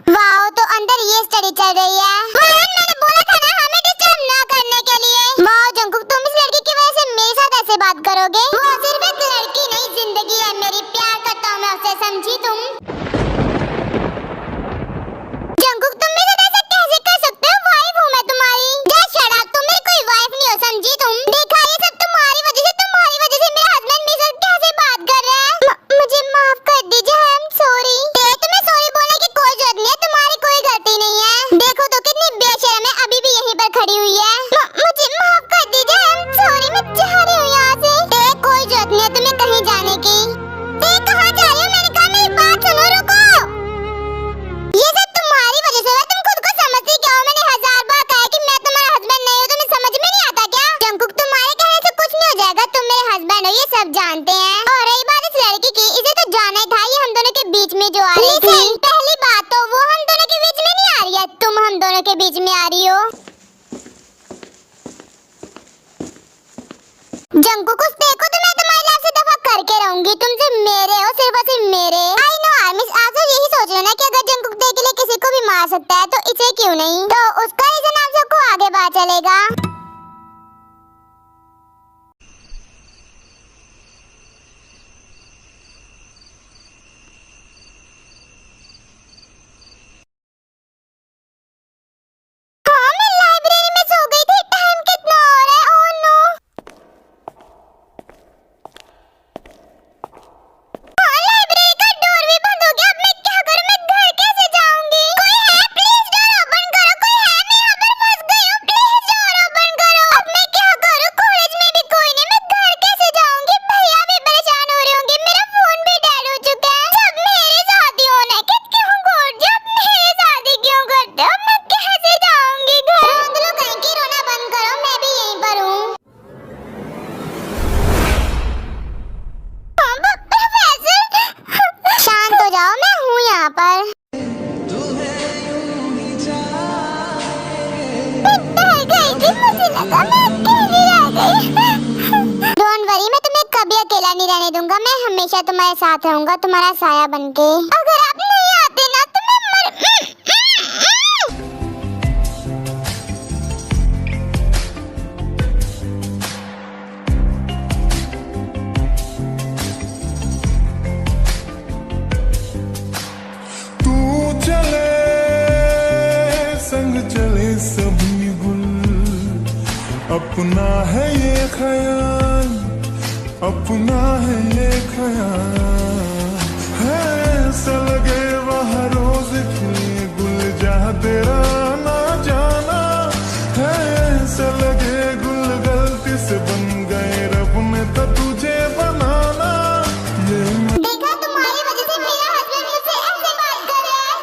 वाओ, तो अंदर ये स्टडी चल रही है। मैंने बोला था ना हमें डिस्टर्ब ना करने के लिए। वाओ जंकुक, तुम इस लड़की की वजह से मेरे साथ ऐसे बात करोगे? वो सिर्फ एक लड़की नहीं, जिंदगी है मेरी, प्यार करता हूँ मैं उससे, समझी तुम? जंकुक तुम मेरे साथ ऐसा कैसे कर सकते हो? वाइफ हूँ मैं तुम्हारी। जस्ट शट अप, तुम मेरी कोई वाइफ नहीं हो, समझी तुम? देखा, ये सब तुम्हारी वजह से मेरा हस्बैंड मेरे साथ कैसे बात कर रहा है। मुझे माफ कर दीजिए, आई एम सॉरी। तुम्हें सॉरी बोलने की कोई जरूरत नहीं है, तुम्हारी कोई गलती नहीं है। देखो तो कितनी बेशर्म है, अभी भी यहीं पर खड़ी हुई है। मुझे माफ कर दीजिए, आई एम सॉरी, मैं जा रही हूँ यहाँ से। कोई जरूरत नहीं है तुम्हें कहीं जाने की। कहाँ जा रही हो? मैंने कहा मेरी बात सुनो, रुको। ये सब तुम्हारी वजह से हुआ, तुम खुद को समझती क्या हो? मैंने 1000 बार कहा है कि मैं तुम्हारा हस्बैंड नहीं हूँ, तुम्हें समझ में नहीं आता क्या? जंकुक तुम्हारे कहने से कुछ नहीं हो जाएगा, तुम मेरे हस्बैंड हो, ये सब जानते हैं। और रही बात इस लड़की की, इसे तो जाना ही था, ये हम दोनों के बीच में जो आ रही थी। पहली बात तो वो हम दोनों के बीच में नहीं आ रही है, तुम हम दोनों के बीच में आ रही हो। जंकुक कुछ देखो तो मैं तुम्हारी लाइफ से दफा करके रहूंगी, तुम सिर्फ मेरे हो, सिर्फ और सिर्फ मेरे। आई नो आर्मिस, आप तो यही सोच रहे हो ना कि अगर जंकुक डे के लिए किसी को भी मार सकता है तो इसे क्यों नहीं? तो उसका रीजन आप सबको आगे पता चलेगा। हाँ, मैं लाइब्रेरी में सो गई थी, टाइम कितना हो रहा है? Oh no. लाइब्रेरी का डोर भी बंद हो गया, अब मैं क्या करूं? मैं घर कैसे जाऊंगी? कोई है? प्लीज डोर ओपन करो, कोई है? मैं यहाँ पर फंस गई हूँ, प्लीज डोर ओपन करो। अब मैं क्या करूं? कॉलेज में भी कोई नहीं, मैं घर कैसे जाऊंगी? भैया भी परेशान हो रहे होंगे, मेरा फोन भी डेड हो चुका है। सब मेरे साथ ही होना है कि क्यों गोड जी, अब मेरे साथ ही क्यों करते हो? मैं कैसे जाऊंगी घर? रोंद लो कहीं की, रोना बंद करो, मैं भी यहीं पर हूँ। शांत हो जाओ, मैं हूँ यहाँ पर। मुझे लगा मैं अकेली रह गई। डोंट वरी, मैं तुम्हें कभी अकेला नहीं रहने दूंगा, मैं हमेशा तुम्हारे साथ रहूंगा, तुम्हारा साया बनके। अगर आप नहीं आते ना तो मैं चले सभी गुल, अपना है ये ख्याल, अपना है ये ख्याल, है ऐसा लगे वह रोज खिले गुल जहाँ तेरा ना जाना, है ऐसा लगे गुल गलती से बन गए, रब ने तो तुझे बनाना। ये देखा, तुम्हारी वजह से मेरा हस्बैंड मुझसे ऐसे बात कर रहा है।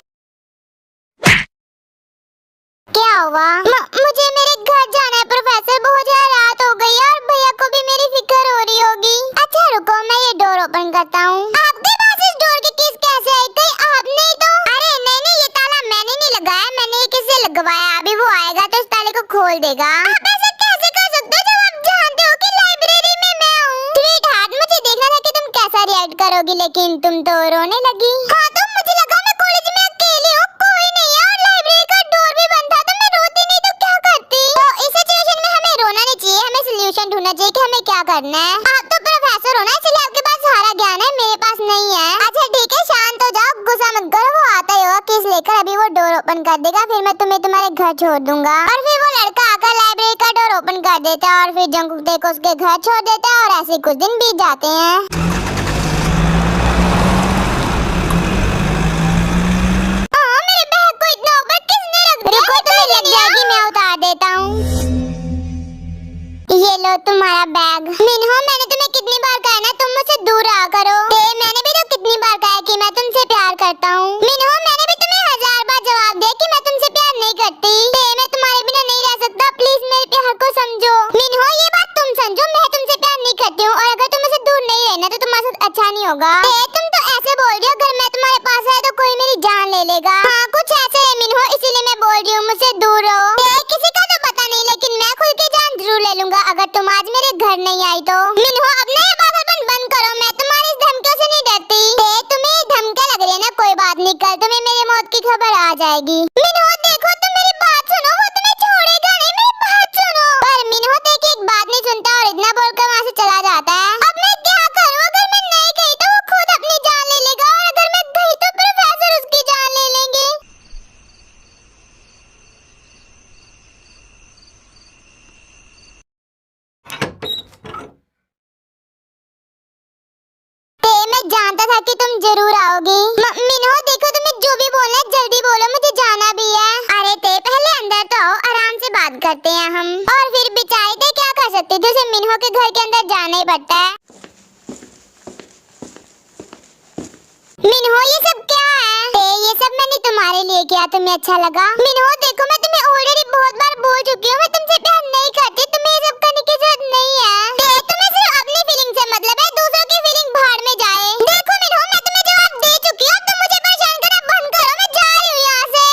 क्या हुआ? मुझे मेरे घर जाना है प्रोफेसर, बहुत ज्यादा रात हो गई और भैया को भी मेरी फिक्र हो रही होगी। अच्छा रुको, मैं ये डोर ओपन करता हूँ। आपके पास इस डोर की कीज कैसे आई? कहीं आपने ही तो? अरे नहीं, ये ताला मैंने नहीं लगाया, मैंने ये किससे लगवाया? अभी वो आएगा तो इस ताले को खोल देगा। आप ऐसे कैसे कर सकते हो जब आप जानते हो कि लाइब्रेरी में मैं हूँ? स्वीट हार्ट, मुझे देखना था कि तुम कैसा रिएक्ट करोगी, लेकिन तुम तो रोने लगी। हाँ तो मुझे लगा मैं कॉलेज में अकेली हूँ, कोई नहीं है और लाइब्रेरी का डोर भी बंद था, तो मैं रोती नहीं तो क्या करती? तो इस सिचुएशन में हमें रोना नहीं चाहिए, हमें सोल्यूशन ढूंढना चाहिए कि हमें क्या करना है। आप तो प्रोफेसर हो ना, इसलिए आपके पास सारा ज्ञान है, मेरे पास नहीं है। अच्छा ठीक है, शांत हो जाओ, गुस्सा मत करो, वो आता ही होगा, का केस लेकर अभी वो डोर ओपन कर देगा, फिर मैं तुम्हें तुम्हारे घर छोड़ दूंगा। और फिर वो लड़का आकर लाइब्रेरी का डोर ओपन कर देता है और फिर जंगकुक टे को उसके घर छोड़ देता है और ऐसे कुछ दिन बीत जाते हैं। मेरे बैग को इतना ऊपर किसने रख दिया? रुको, तुम्हें लग जाएगी, मैं उतार देता हूँ। ये लो तुम्हारा बैग। मिन्हो, मैंने तुम्हें कितनी बार कहा ना तुम मुझसे दूर रहा करो। मैंने भी तो कितनी बार कहा कि मैं तुमसे प्यार करता हूँ। मिन्हो, मैंने भी तुम्हें 1000 बार जवाब दिया कि मैं तुमसे प्यार नहीं करती। मैं तुम्हारे बिना नहीं रह सकता, प्लीज मेरे प्यार को समझो। मिन्हो, ये बात तुम समझो, मैं तुमसे प्यार नहीं करती हूँ और अगर तुम मुझसे दूर नहीं रहना तो तुम्हारे साथ अच्छा नहीं होगा। तुम तो ऐसे बोल रही हो अगर मैं तुम्हारे पास आया तो कोई मेरी जान ले लेगा। हाँ, कुछ ऐसे है मिन्हो, इसीलिए मैं बोल रही हूँ मुझसे दूर रहो। किसी का तो पता नहीं, लेकिन मैं खुद की जान जरूर ले लूंगा अगर तुम आज मेरे घर नहीं आई तो। मिन्हो, अब ना ये पागलपन बंद करो, मैं तुम्हारी इस धमकियों से नहीं डरती। तुम्हें धमकियां लग रही है ना, कोई बात नहीं, कल तुम्हें मेरी मौत की खबर आ जाएगी। मिन्हो देखो, तुम मेरी बात सुनो, वो तुम्हें छोड़ेगा नहीं, मेरी बात सुनो। पर मिन्हो देखिए, एक बात नहीं सुनता और इतना बोलकर वहाँ से चला जाता है। अब मैं क्या करूँ? अगर मैं नहीं गई तो वो खुद अपनी जान ले लेगा और अगर मैं गई तो प्रोफेसर उसकी जान ले लेंगे। मैं जानता था कि तुम जरूर आओगी। मिन्हो देखो, तुम्हें जो भी बोलना है जल्दी बोलो, मुझे जाना भी है। अरे पहले अंदर तो आओ, आराम से बात करते हैं हम। और फिर बेचारी ते क्या कर सकती थी, उसे मिन्हो के घर के अंदर जाना ही पड़ता है। मिन्हो, ये सब क्या है? ये सब मैंने तुम्हारे लिए किया, तुम्हें अच्छा लगा? मिन्हो देखो, मैं तुम्हें ऑलरेडी बहुत बार बोल चुकी हूँ, मैं तुमसे प्यार नहीं करती, तुम्हें ये सब करने की जरूरत नहीं है। तुम्हें सिर्फ अपनी फीलिंग से मतलब है, दूसरों की फीलिंग भाड़ में जाए। देखो मिन्हो, मैं तुम्हें जवाब दे चुकी हूँ, तुम मुझे परेशान करना बंद करो, मैं जा रही हूँ यहाँ से।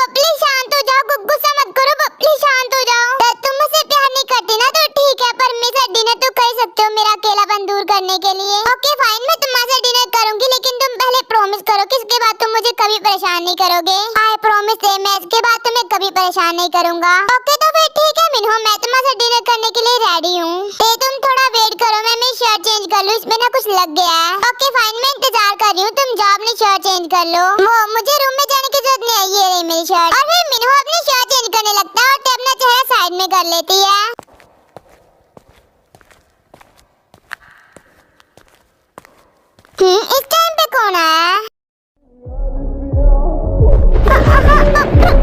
बबली शांत हो जाओ, गुस्सा मत करो, बबली शांत हो जाओ। तुम मुझसे प्यार नहीं करती ना तो ठीक है, पर मेरे साथ डिनर तो कर सकते हो मेरा अकेलापन दूर करने के लिए। ओके फाइन, मैं तुम्हारे साथ डिनर करूंगी, लेकिन तुम पहले प्रॉमिस करो कि इसके बाद तुम मुझे कभी परेशान नहीं करोगे। आई प्रॉमिस, मैं इसके बाद तुम्हें कभी परेशान नहीं करूंगा। ओके तो फिर ठीक है मिन्हो, मैं तुम्हारे साथ डिनर करने के लिए रेडी हूँ। तुम थोड़ा वेट करो, मैं मेरी शर्ट चेंज कर लूँ, इसमें ना कुछ लग गया है। ओके फाइन, मैं इंतजार कर रही हूँ, तुम जाओ अपनी शर्ट चेंज कर लो। वो मुझे रूम में जाने की जरूरत नहीं है, ये रही मेरी शर्ट। और फिर मिन्हो अपनी शर्ट चेंज करने लगता है और ते अपना चेहरा साइड में कर लेती है। इस टाइम पे कौन आया?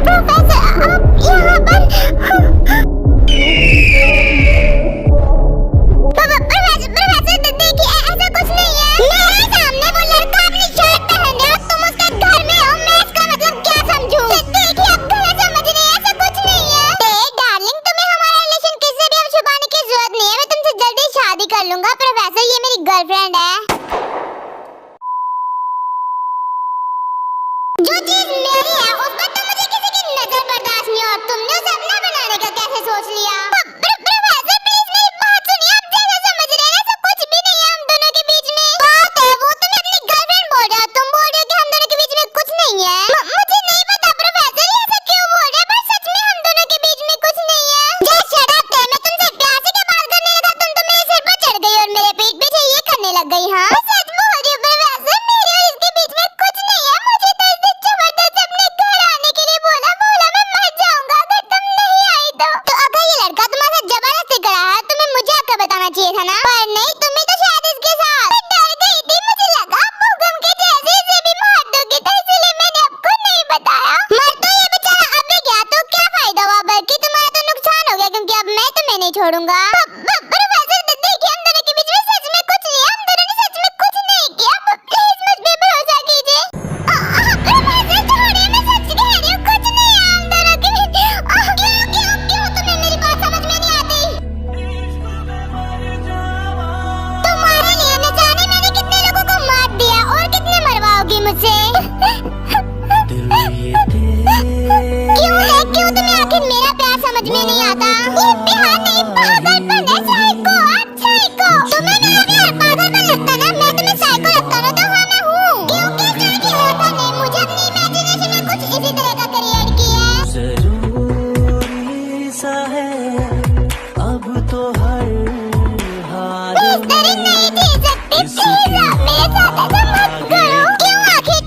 प्रोफेसर, आप यहाँ पर? प्रोफेसर देखिए, ऐसा कुछ नहीं है। मेरे सामने वो लड़का अपनी शर्ट पहन रहा है, तुम उसके घर में हो, मैं इसका मतलब क्या समझूं? देखिए, आप गलत समझ रहे हैं, ऐसा कुछ नहीं है। डार्लिंग, तुम्हें हमारा रिलेशन किससे भी छुपाने की जरूरत नहीं है, मैं तुमसे जल्दी शादी कर लूंगा। प्रोफेसर, ये मेरी गर्लफ्रेंड है। जो चीज मेरी है उस पर तो मुझे किसी की नजर बर्दाश्त नहीं, और तुमने उसे अपना बनाने का कैसे सोच लिया? प्रोफेसर प्लीज मेरी बात सुनिए, आप जैसा समझ रहे हैं सब कुछ भी नहीं है हम दोनों के बीच में। बात है वो तुम्हें अपनी गर्लफ्रेंड बोल रहे हो, तुम बोल रहे हो कि हम दोनों के बीच में कुछ नहीं है। मुझे नहीं पता प्रोफेसर, ये ऐसा क्यों बोल रहे हैं, पर सच में हम दोनों के बीच में कुछ नहीं है। जस्ट शट अप, मैं तुमसे प्यार से क्या बात करने लगा, तुम तो मेरे सिर पर चढ़ गई और मेरे पीठ पीछे ये करने लग गई। हाँ सच बोल रही हूँ प्रोफेसर, मेरे और इसके बीच में कुछ नहीं है। मुझे तो इससे जबरदस्त अपने घर आने के लिए बोला मैं मर जाऊंगा अगर तुम नहीं आई तो अगर ये लड़का तुम्हारे साथ जबरदस्ती करा है, तुम्हें मुझे आकर बताना चाहिए था ना, पर नहीं, तुम्हें तो शायद इसके साथ। मैं डर गई थी, मुझे लगा भूकंप के जैसे इसे भी मार दोगे, तो इसलिए मैंने आपको नहीं बताया। मर तो ये बेचारा अब भी गया तो क्या फायदा हुआ, बल्कि तुम्हारा तो नुकसान हो गया, क्योंकि अब मैं तुम्हें नहीं छोड़ूंगा। प्रोफेसर देखिए, हम दोनों के बीच में सच में कुछ नहीं है, हम दोनों ने सच में कुछ नहीं किया, प्लीज मुझ पे भरोसा कीजिए। प्रोफेसर छोड़िए, मैं सच कह रही हूँ, कुछ नहीं है हम दोनों के बीच। क्यों तुम्हें मेरी बात समझ में नहीं आती? तुम्हारे लिए न जाने मैंने कितने लोगों को मार दिया और कितने मरवाओगी मुझसे? क्यों तुम्हें आखिर मेरा प्यार समझ में नहीं आता? ये प्यार नहीं, पागलपन है, साइको, आप साइको। तुम्हें मेरा प्यार पागलपन लगता ना, मैं तुम्हें साइको लगता ना, तो हाँ मैं हूँ। क्यों किस तरह की हरकत है? मुझे अपनी इमेजिनेशन में कुछ इसी तरह का क्रिएट किया है। जरूरी सा है अब तो हर हाल इस तरह नहीं जी सकती, प्लीज आप मेरे साथ ऐसा मत करो। क्यों आखिर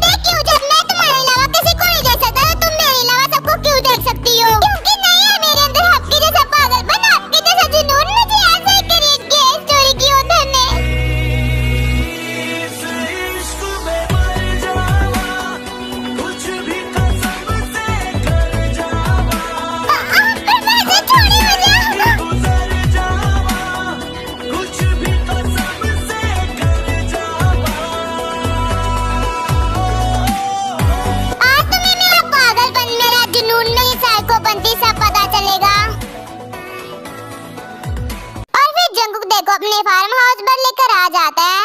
के फार्म हाउस पर लेकर आ जाता है।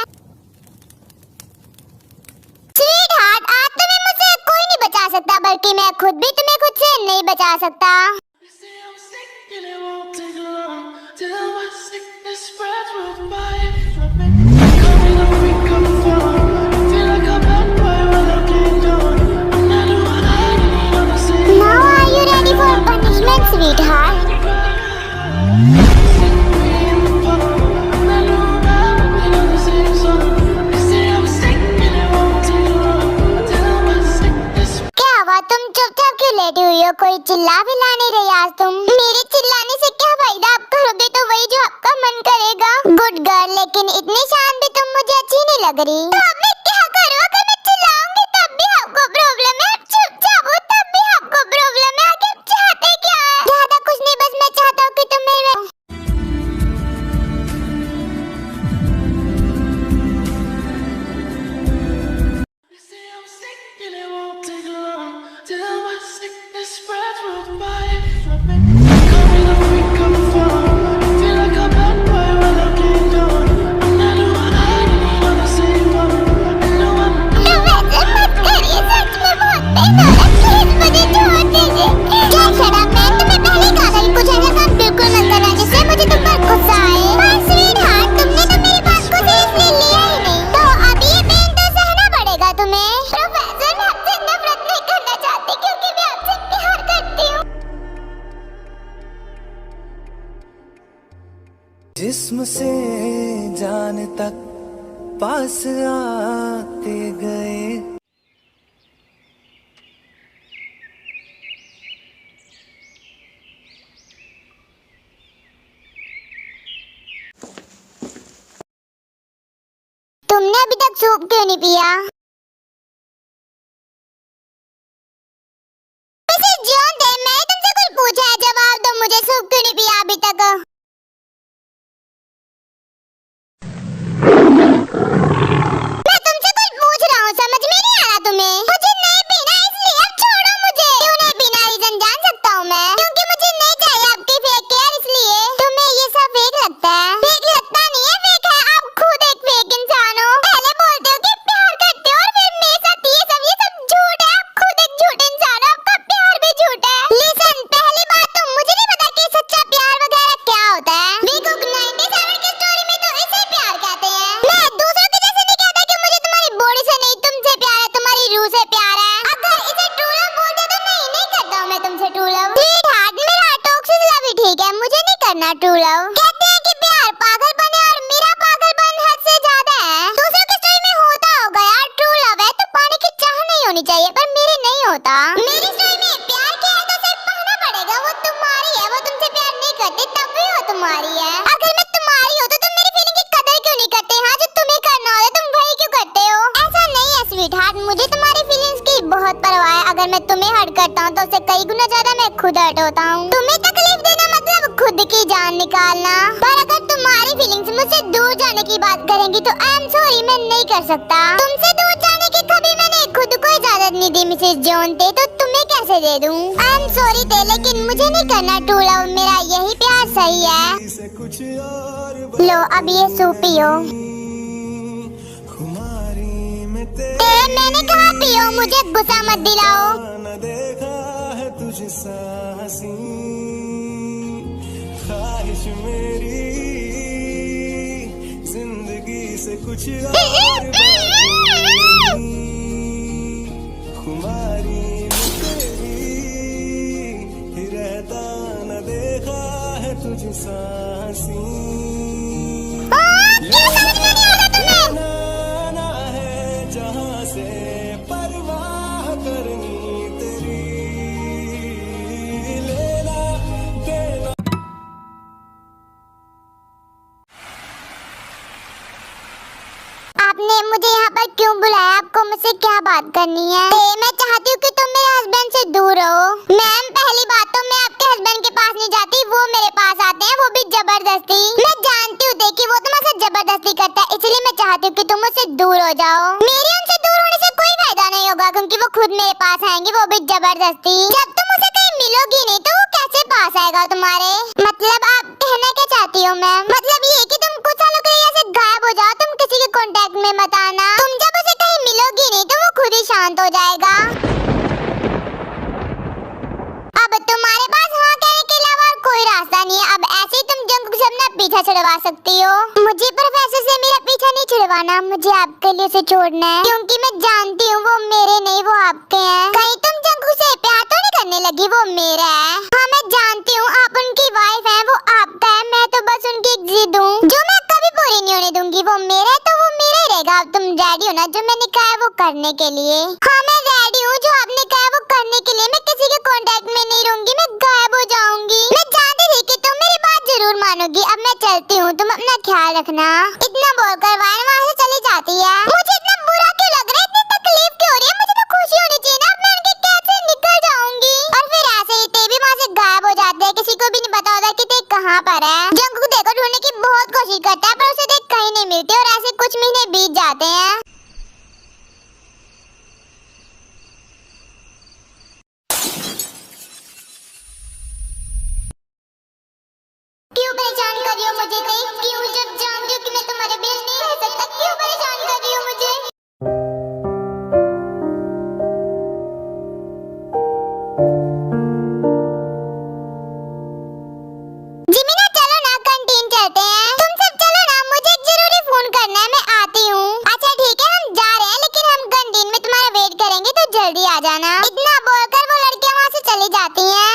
स्वीट हार्ट, आज तुम्हें मुझसे कोई नहीं बचा सकता, बल्कि मैं खुद भी तुम्हें खुद से नहीं बचा सकता। You say I'm sick and it won't take long till my sickness spreads worldwide. Coming up, we come from. Feel like I'm not quite well, I can't go. I'm not the one I need on the same. Now are you ready for punishment, sweetheart? क्या हुआ, तुम चुपचाप क्यों लेटी हुई हो? कोई चिल्ला विल्ला नहीं रही आज तुम? मेरे चिल्लाने से क्या फायदा? आप करोगे तो वही जो आपका मन करेगा। गुड गर्ल, लेकिन इतनी शांत भी तुम मुझे अच्छी नहीं लग रही। तो अब मैं क्या करूँ? अगर मैं चिल्लाऊंगी तब भी आपको प्रॉब्लम है, आप चुपचाप हो तब भी आपको प्रॉब्लम है। आगे आप चाहते क्या है? ज्यादा कुछ नहीं, बस मैं चाहता हूँ कि तुम मेरे You say I'm sick and it won't take long till my sickness spreads worldwide. Coming up, we come from. Feel like I'm not quite well, I can't go. I'm not the one I need on the same one. I know I'm तुम ऐसे मत करिए, सच में बहुत pen हो रहा है। Please मुझे छोड़ दीजिए। क्या शट अप मैन, तुम्हें पहले कहा था कि कुछ ऐसा काम बिल्कुल मत करना जिससे मुझे तुम पर गुस्सा आए। पर स्वीटहार्ट, तुमने तो मेरी बात को सीरियसली लिया ही नहीं, तो अब ये पेन तो सहना पड़ेगा तुम्हें। प्रोफेसर, मैं आपसे नफरत नहीं करना चाहती क्योंकि मैं आपसे प्यार करती हूँ। जिस्म से जान तक पास आते गए। तुमने अभी तक सूप क्यों नहीं पिया? मिसेस जॉन दे, मैंने तुमसे कुछ पूछा है, जवाब दो मुझे। सूप क्यों नहीं पिया अभी तक? मैं तुमसे कुछ पूछ रहा हूँ, समझ में नहीं आ रहा तुम्हें? मुझे नहीं पीना, इसलिए अब छोड़ो मुझे। क्यों नहीं पीना, रीजन जान सकता हूँ मैं? क्योंकि मुझे नहीं चाहिए आपकी फेक केयर, इसलिए। तुम्हें ये सब फेक लगता है? फेक लगता नहीं है, फेक है। आप खुद एक फेक इंसान हो। पहले बोलते हो कि प्यार करते हो और फिर मेरे साथ ये सब झूठ है। आप खुद एक झूठ इंसान हो, आपका प्यार भी झूठ है। लिसन, पहली बात तो मुझे नहीं पता कि सच्चा प्यार वगैरह क्या होता है। बिग 97 की स्टोरी में तो इसे प्यार कहते हैं। मैं दूसरों के जैसे नहीं कहता कि मुझे तुम्हारी बॉडी से नहीं, तुमसे प्यार है, तुम्हारी रूह से प्यार है। अगर इसे ट्रू लव बोलते तो नहीं करता हूँ मैं तुमसे ट्रू लव। स्वीटहार्ट, मेरा टॉक्सिक लव ही ठीक है, मुझे नहीं करना ट्रू लव। कहते हैं कि प्यार पागलपन है और मेरा पागलपन हद से ज्यादा है। दूसरों की स्टोरी में होता होगा यार, ट्रू लव है तो पाने की चाह नहीं होनी चाहिए, पर मेरी नहीं होता। मेरी स्टोरी में प्यार क्या है तो सिर्फ पाना पड़ेगा। वो तुम्हारी है, वो तुमसे प्यार नहीं करती तब भी वो तुम्हारी है। अगर मैं तुम्हारी हो तो तुम मेरी फीलिंग की कदर क्यों नहीं करते? हाँ, जो तुम्हें करना होता तुम वही क्यों करते हो? ऐसा नहीं है स्वीटहार्ट, मुझे तुम्हारी फीलिंग्स की बहुत परवाह है। अगर मैं तुम्हें हर्ट करता हूँ तो उससे कई गुना ज्यादा मैं खुद हर्ट होता हूँ। तुम्हें तकलीफ देना मतलब खुद की जान निकालना। पर अगर तुम्हारी फीलिंग्स मुझसे दूर जाने की बात करेंगी तो आई एम सॉरी, मैं नहीं कर सकता। तुमसे दूर जाने की कभी मैंने खुद को इजाजत नहीं दी मिसेस जॉन थे, तो तुम्हें कैसे दे दूं? आई एम सॉरी थे, लेकिन मुझे नहीं करना ट्रू लव। मेरा यही प्यार सही है। से कुछ और लो अब ये सूप पियो। खुमारी में तेरे मैंने कहा पियो, मुझे गुस्सा मत दिलाओ। न देखा है तुझसा हंसी ख्वाहिश मेरी जिंदगी से कुछ और बाकी नहीं। खुमारी में तेरी ही रहता न देखा है तुझसा हंसी क्यों समझ में नहीं आता तुम्हें? ना है जहाँ से परवाह करनी तेरी लेना देना। आपने मुझे यहाँ पर क्यों बुलाया? आपको मुझसे क्या बात करनी है? मैं चाहती हूँ कि तुम मेरे हस्बैंड से दूर रहो। मैम, पहली बात तो मैं आपके हस्बैंड के पास नहीं जाती, वो मेरे पास आते हैं, वो भी जबरदस्ती। मैं जानती हूँ देखिए वो तुम्हारे साथ जबरदस्ती करता है, इसलिए मैं चाहती हूँ कि तुम उससे दूर हो जाओ। मेरे उनसे दूर होने से कोई फायदा नहीं होगा, क्योंकि वो खुद मेरे पास आएंगे, वो भी जबरदस्ती। जब तुम उसे कहीं मिलोगी नहीं तो वो कैसे पास आएगा तुम्हारे? मतलब आप कहना क्या चाहती हो मैम? मतलब ये कि तुम कुछ सालों के ना मुझे आपके लिए उसे छोड़ना है, क्योंकि मैं जानती हूँ वो मेरे नहीं वो आपके हैं। कहीं तुम जंगू से प्यार तो नहीं करने लगी, वो मेरा है। हाँ मैं जानती हूँ आप उनकी वाइफ है, वो आपका है, मैं तो बस उनकी एक जिद हूँ जो मैं कभी पूरी नहीं होने दूंगी। वो मेरा है तो वो मेरा ही रहेगा। अब तुम रेडी हो ना जो मैंने कहा है वो करने के लिए? हाँ मैं रेडी हूँ, जो आपने कहा है वो करने के लिए। मैं किसी के कांटेक्ट में नहीं रहूंगी, मैं गायब हो जाऊंगी। मैं जानती थी कि तुम मेरी बात जरूर मानोगी। अब मैं चलती हूँ, तुम अपना ख्याल रखना। इतना बोलकर वायन वहाँ से चली जाती है। मुझे इतना बुरा क्यों लग रहा है, इतनी तकलीफ क्यों हो रही है? मुझे तो खुशी होनी चाहिए ना, अब मैं उनके कैद से निकल जाऊंगी। और फिर ऐसे ही ते भी वहाँ से गायब हो जाते हैं, किसी को भी नहीं पता होता कि ते कहाँ पर है। जंगू देखो ढूंढने की बहुत कोशिश करता है पर उसे देख कहीं नहीं मिलती और ऐसे कुछ महीने बीत जाते हैं। क्यों परेशान कर रही हो मुझे? क्यों जब जानती हो कि मैं तुम्हारे बिना नहीं रह सकता, क्यों परेशान कर रही हो मुझे? जिमिना चलो ना कैंटीन चलते हैं। तुम सब चलो ना, मुझे एक जरूरी फोन करना है, मैं आती हूँ। अच्छा ठीक है हम जा रहे हैं, लेकिन हम कैंटीन में तुम्हारा वेट करेंगे तो जल्दी आ जाना। इतना बोलकर वो लड़कियाँ वहाँ से चली जाती हैं।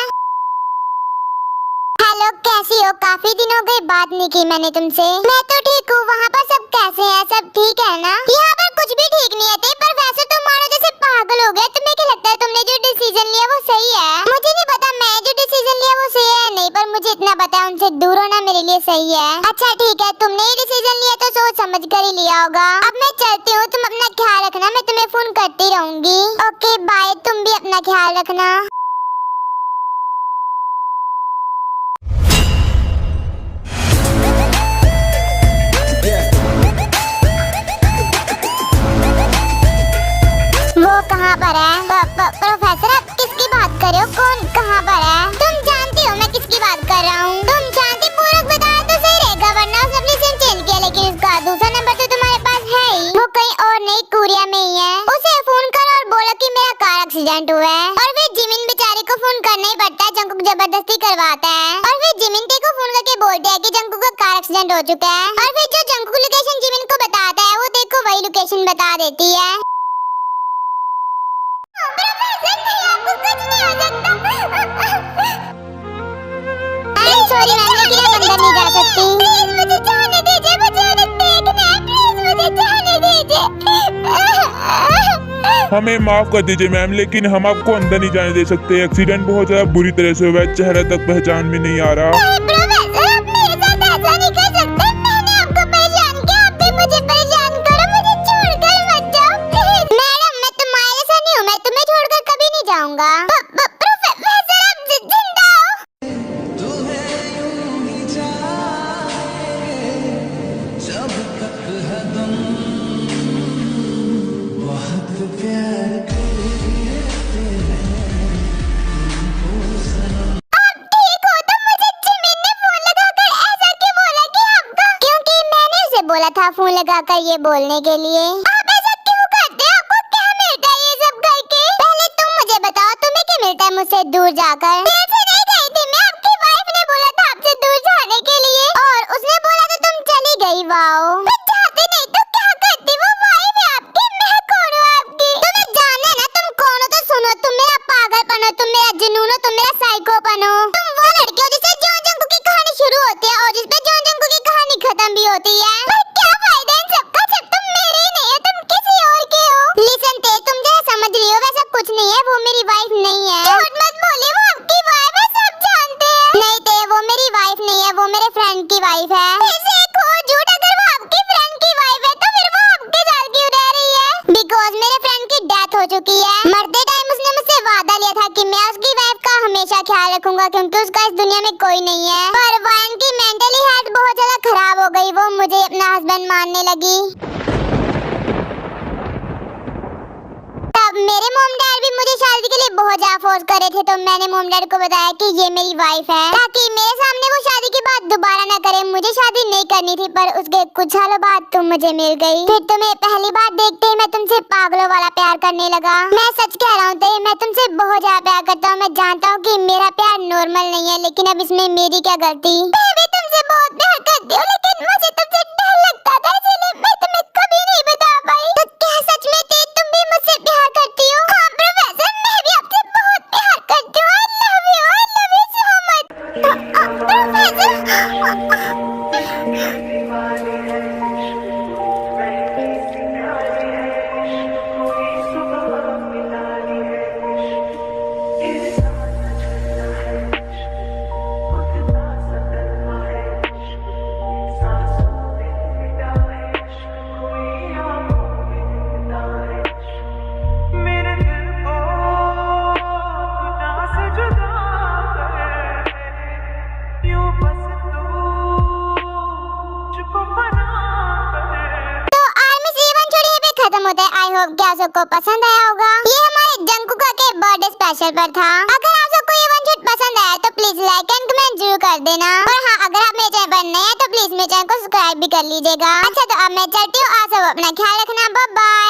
हेलो कैसी हो? काफी दिन हो गए बात नहीं की मैंने तुमसे। मैं तो ठीक हूँ, वहाँ पर सब कैसे हैं? सब ठीक है ना? यहाँ पर कुछ भी ठीक नहीं है थे, पर वैसे तुम मानो जैसे पागल हो गए। तुम्हें क्या लगता है तुमने जो डिसीजन लिया वो सही है? मुझे नहीं पता मैं जो डिसीजन लिया वो सही है नहीं, पर मुझे इतना पता है उनसे दूर होना मेरे लिए सही है। अच्छा ठीक है, तुमने ये डिसीजन लिया तो सोच समझ कर ही लिया होगा। अब मैं चलती हूँ, तुम अपना ख्याल रखना, मैं तुम्हें फोन करती रहूंगी। ओके बाय, तुम भी अपना ख्याल रखना। वो कहाँ पर है? प्रोफेसर आप किसकी बात कर रहे हो? कौन कहाँ पर है? तुम जानती हो मैं किसकी बात कर रहा हूँ। तुम शांति पूर्वक बताया तो सही रहेगा, वरना उसने अपनी सिम चेंज किया, लेकिन उसका दूसरा नंबर तो तुम्हारे पास है ही। वो कहीं और नहीं, कोरिया में ही है। उसे फोन करो और बोलो कि मेरा कार एक्सीडेंट हुआ है। और फिर जिमिन बेचारी को फोन करना ही पड़ता है, जंकुक जबरदस्ती करवाता है। और फिर जिमिन ते को फोन करके बोलते हैं कि जंकुक का कार एक्सीडेंट हो चुका है। और फिर जो जंकुक लोकेशन जिमिन को बताता है वो देखो वही लोकेशन बता देती है। आपको कुछ नहीं हो सकता। सॉरी मैम, लेकिन आप अंदर नहीं जा सकती। प्लीज मुझे जाने दीजिए, मुझे उन्हें देखना है। प्लीज मुझे जाने दीजिए। हमें माफ कर दीजिए मैम, लेकिन हम आपको अंदर नहीं जाने दे सकते। एक्सीडेंट बहुत ज्यादा बुरी तरह से हुआ है, चेहरा तक पहचान में नहीं आ रहा। प्रोफेसर आप मेरे साथ ऐसा नहीं कर सकते। मैंने आपको परेशान किया, आप भी मुझे परेशान करो। मुझे छोड़कर मत जाओ प्लीज। मैडम मैं तुम्हारे जैसा नहीं हूँ, मैं तुम्हें छोड़कर कभी नहीं जाऊंगा। प्रोफेसर आप जिंदा हो? तुम्हें यूं ही जाएंगे जब तक है दम, बहुत प्यार करते हैं तुमको सनम। आप ठीक हो तो मुझे जिमिन ने फोन लगाकर ऐसा क्यों बोला कि आपका? क्योंकि मैंने उसे बोला था फोन लगाकर ये बोलने के लिए। आप ऐसा क्यों करते हैं? आपको क्या मिलता है ये सब करके? पहले तुम मुझे बताओ तुम्हें क्या मिलता है मुझसे दूर जाकर? देर से नहीं गई थी मैं, आपकी वाइफ ने बोला था आपसे दूर जाने के लिए और उसने बोला तो तुम चली गई। वाओ, फिर जाते नहीं तो क्या करती? वो वाइफ है आपकी, मैं कौन हूँ आपकी? तुम्हें जानना है ना तुम कौन हो तो सुनो। तुम मेरा पागलपन हो, तुम मेरा जुनून हो, तुम मेरा साइकोपन हो। तुम वो लड़की हो जिससे जॉन जंगू की कहानी शुरू होती है और जिसपे जॉन जंगू की कहानी खत्म भी होती है। पर क्या फायदा इन सबका जब तुम मेरी ही नहीं हो, तुम किसी और के हो। लिसन ते, तुम जैसा समझ रही हो वैसा कुछ नहीं है, वो मेरी वाइफ नहीं है। झूठ मत बोलिए, वो आपकी वाइफ है, सब जानते हैं। नहीं ते, वो मेरी वाइफ नहीं है, वो मेरे फ्रेंड की वाइफ है। फिर से एक और झूठ, अगर वो आपकी फ्रेंड की वाइफ है तो फिर वो आपके साथ क्यों रह रही है? बिकॉज मेरे फ्रेंड की डेथ हो चुकी है। मरते टाइम उसने मुझसे वादा लिया था कि मैं उसकी वाइफ का हमेशा ख्याल रखूंगा, क्योंकि उसका इस दुनिया में कोई नहीं है। पर वायन की मेंटली हेल्थ बहुत ज्यादा खराब हो गई, वो मुझे अपना हस्बैंड मानने लगी। तब मेरे मॉम डैड भी मुझे शादी के लिए बहुत ज्यादा फोर्स कर रहे थे, तो मैंने मॉम डैड को बताया कि ये मेरी वाइफ है, ताकि मेरे सामने वो शादी की बात दोबारा न करे। मुझे शादी नहीं करनी थी, पर उसके कुछ सालों बाद तुम मुझे मिल गई। फिर तुम्हें पहली बार देखते ही मैं तुमसे पागलों वाला प्यार करने लगा। मैं सच कह रहा हूँ, मैं तुमसे बहुत ज्यादा प्यार करता हूँ। मैं जानता हूँ कि मेरा प्यार नॉर्मल नहीं है, लेकिन अब इसमें मेरी क्या गलती? मैं भी तुमसे बहुत प्यार करती हूँ, लेकिन मुझे तुमसे डर लगता था, इसलिए मैं तुम्हें कभी आप सबको पसंद आया होगा। ये हमारे जंकुक के बर्थडे स्पेशल पर था। अगर आप सबको ये वन शॉट पसंद आया तो प्लीज लाइक एंड कमेंट जरूर कर देना। और हाँ, अगर आप मेरे चैनल पर नए हैं तो प्लीज मेरे चैनल को सब्सक्राइब भी कर लीजिएगा। अच्छा, तो अब मैं चलती हूँ, आप सब अपना ख्याल रखना। Bye bye.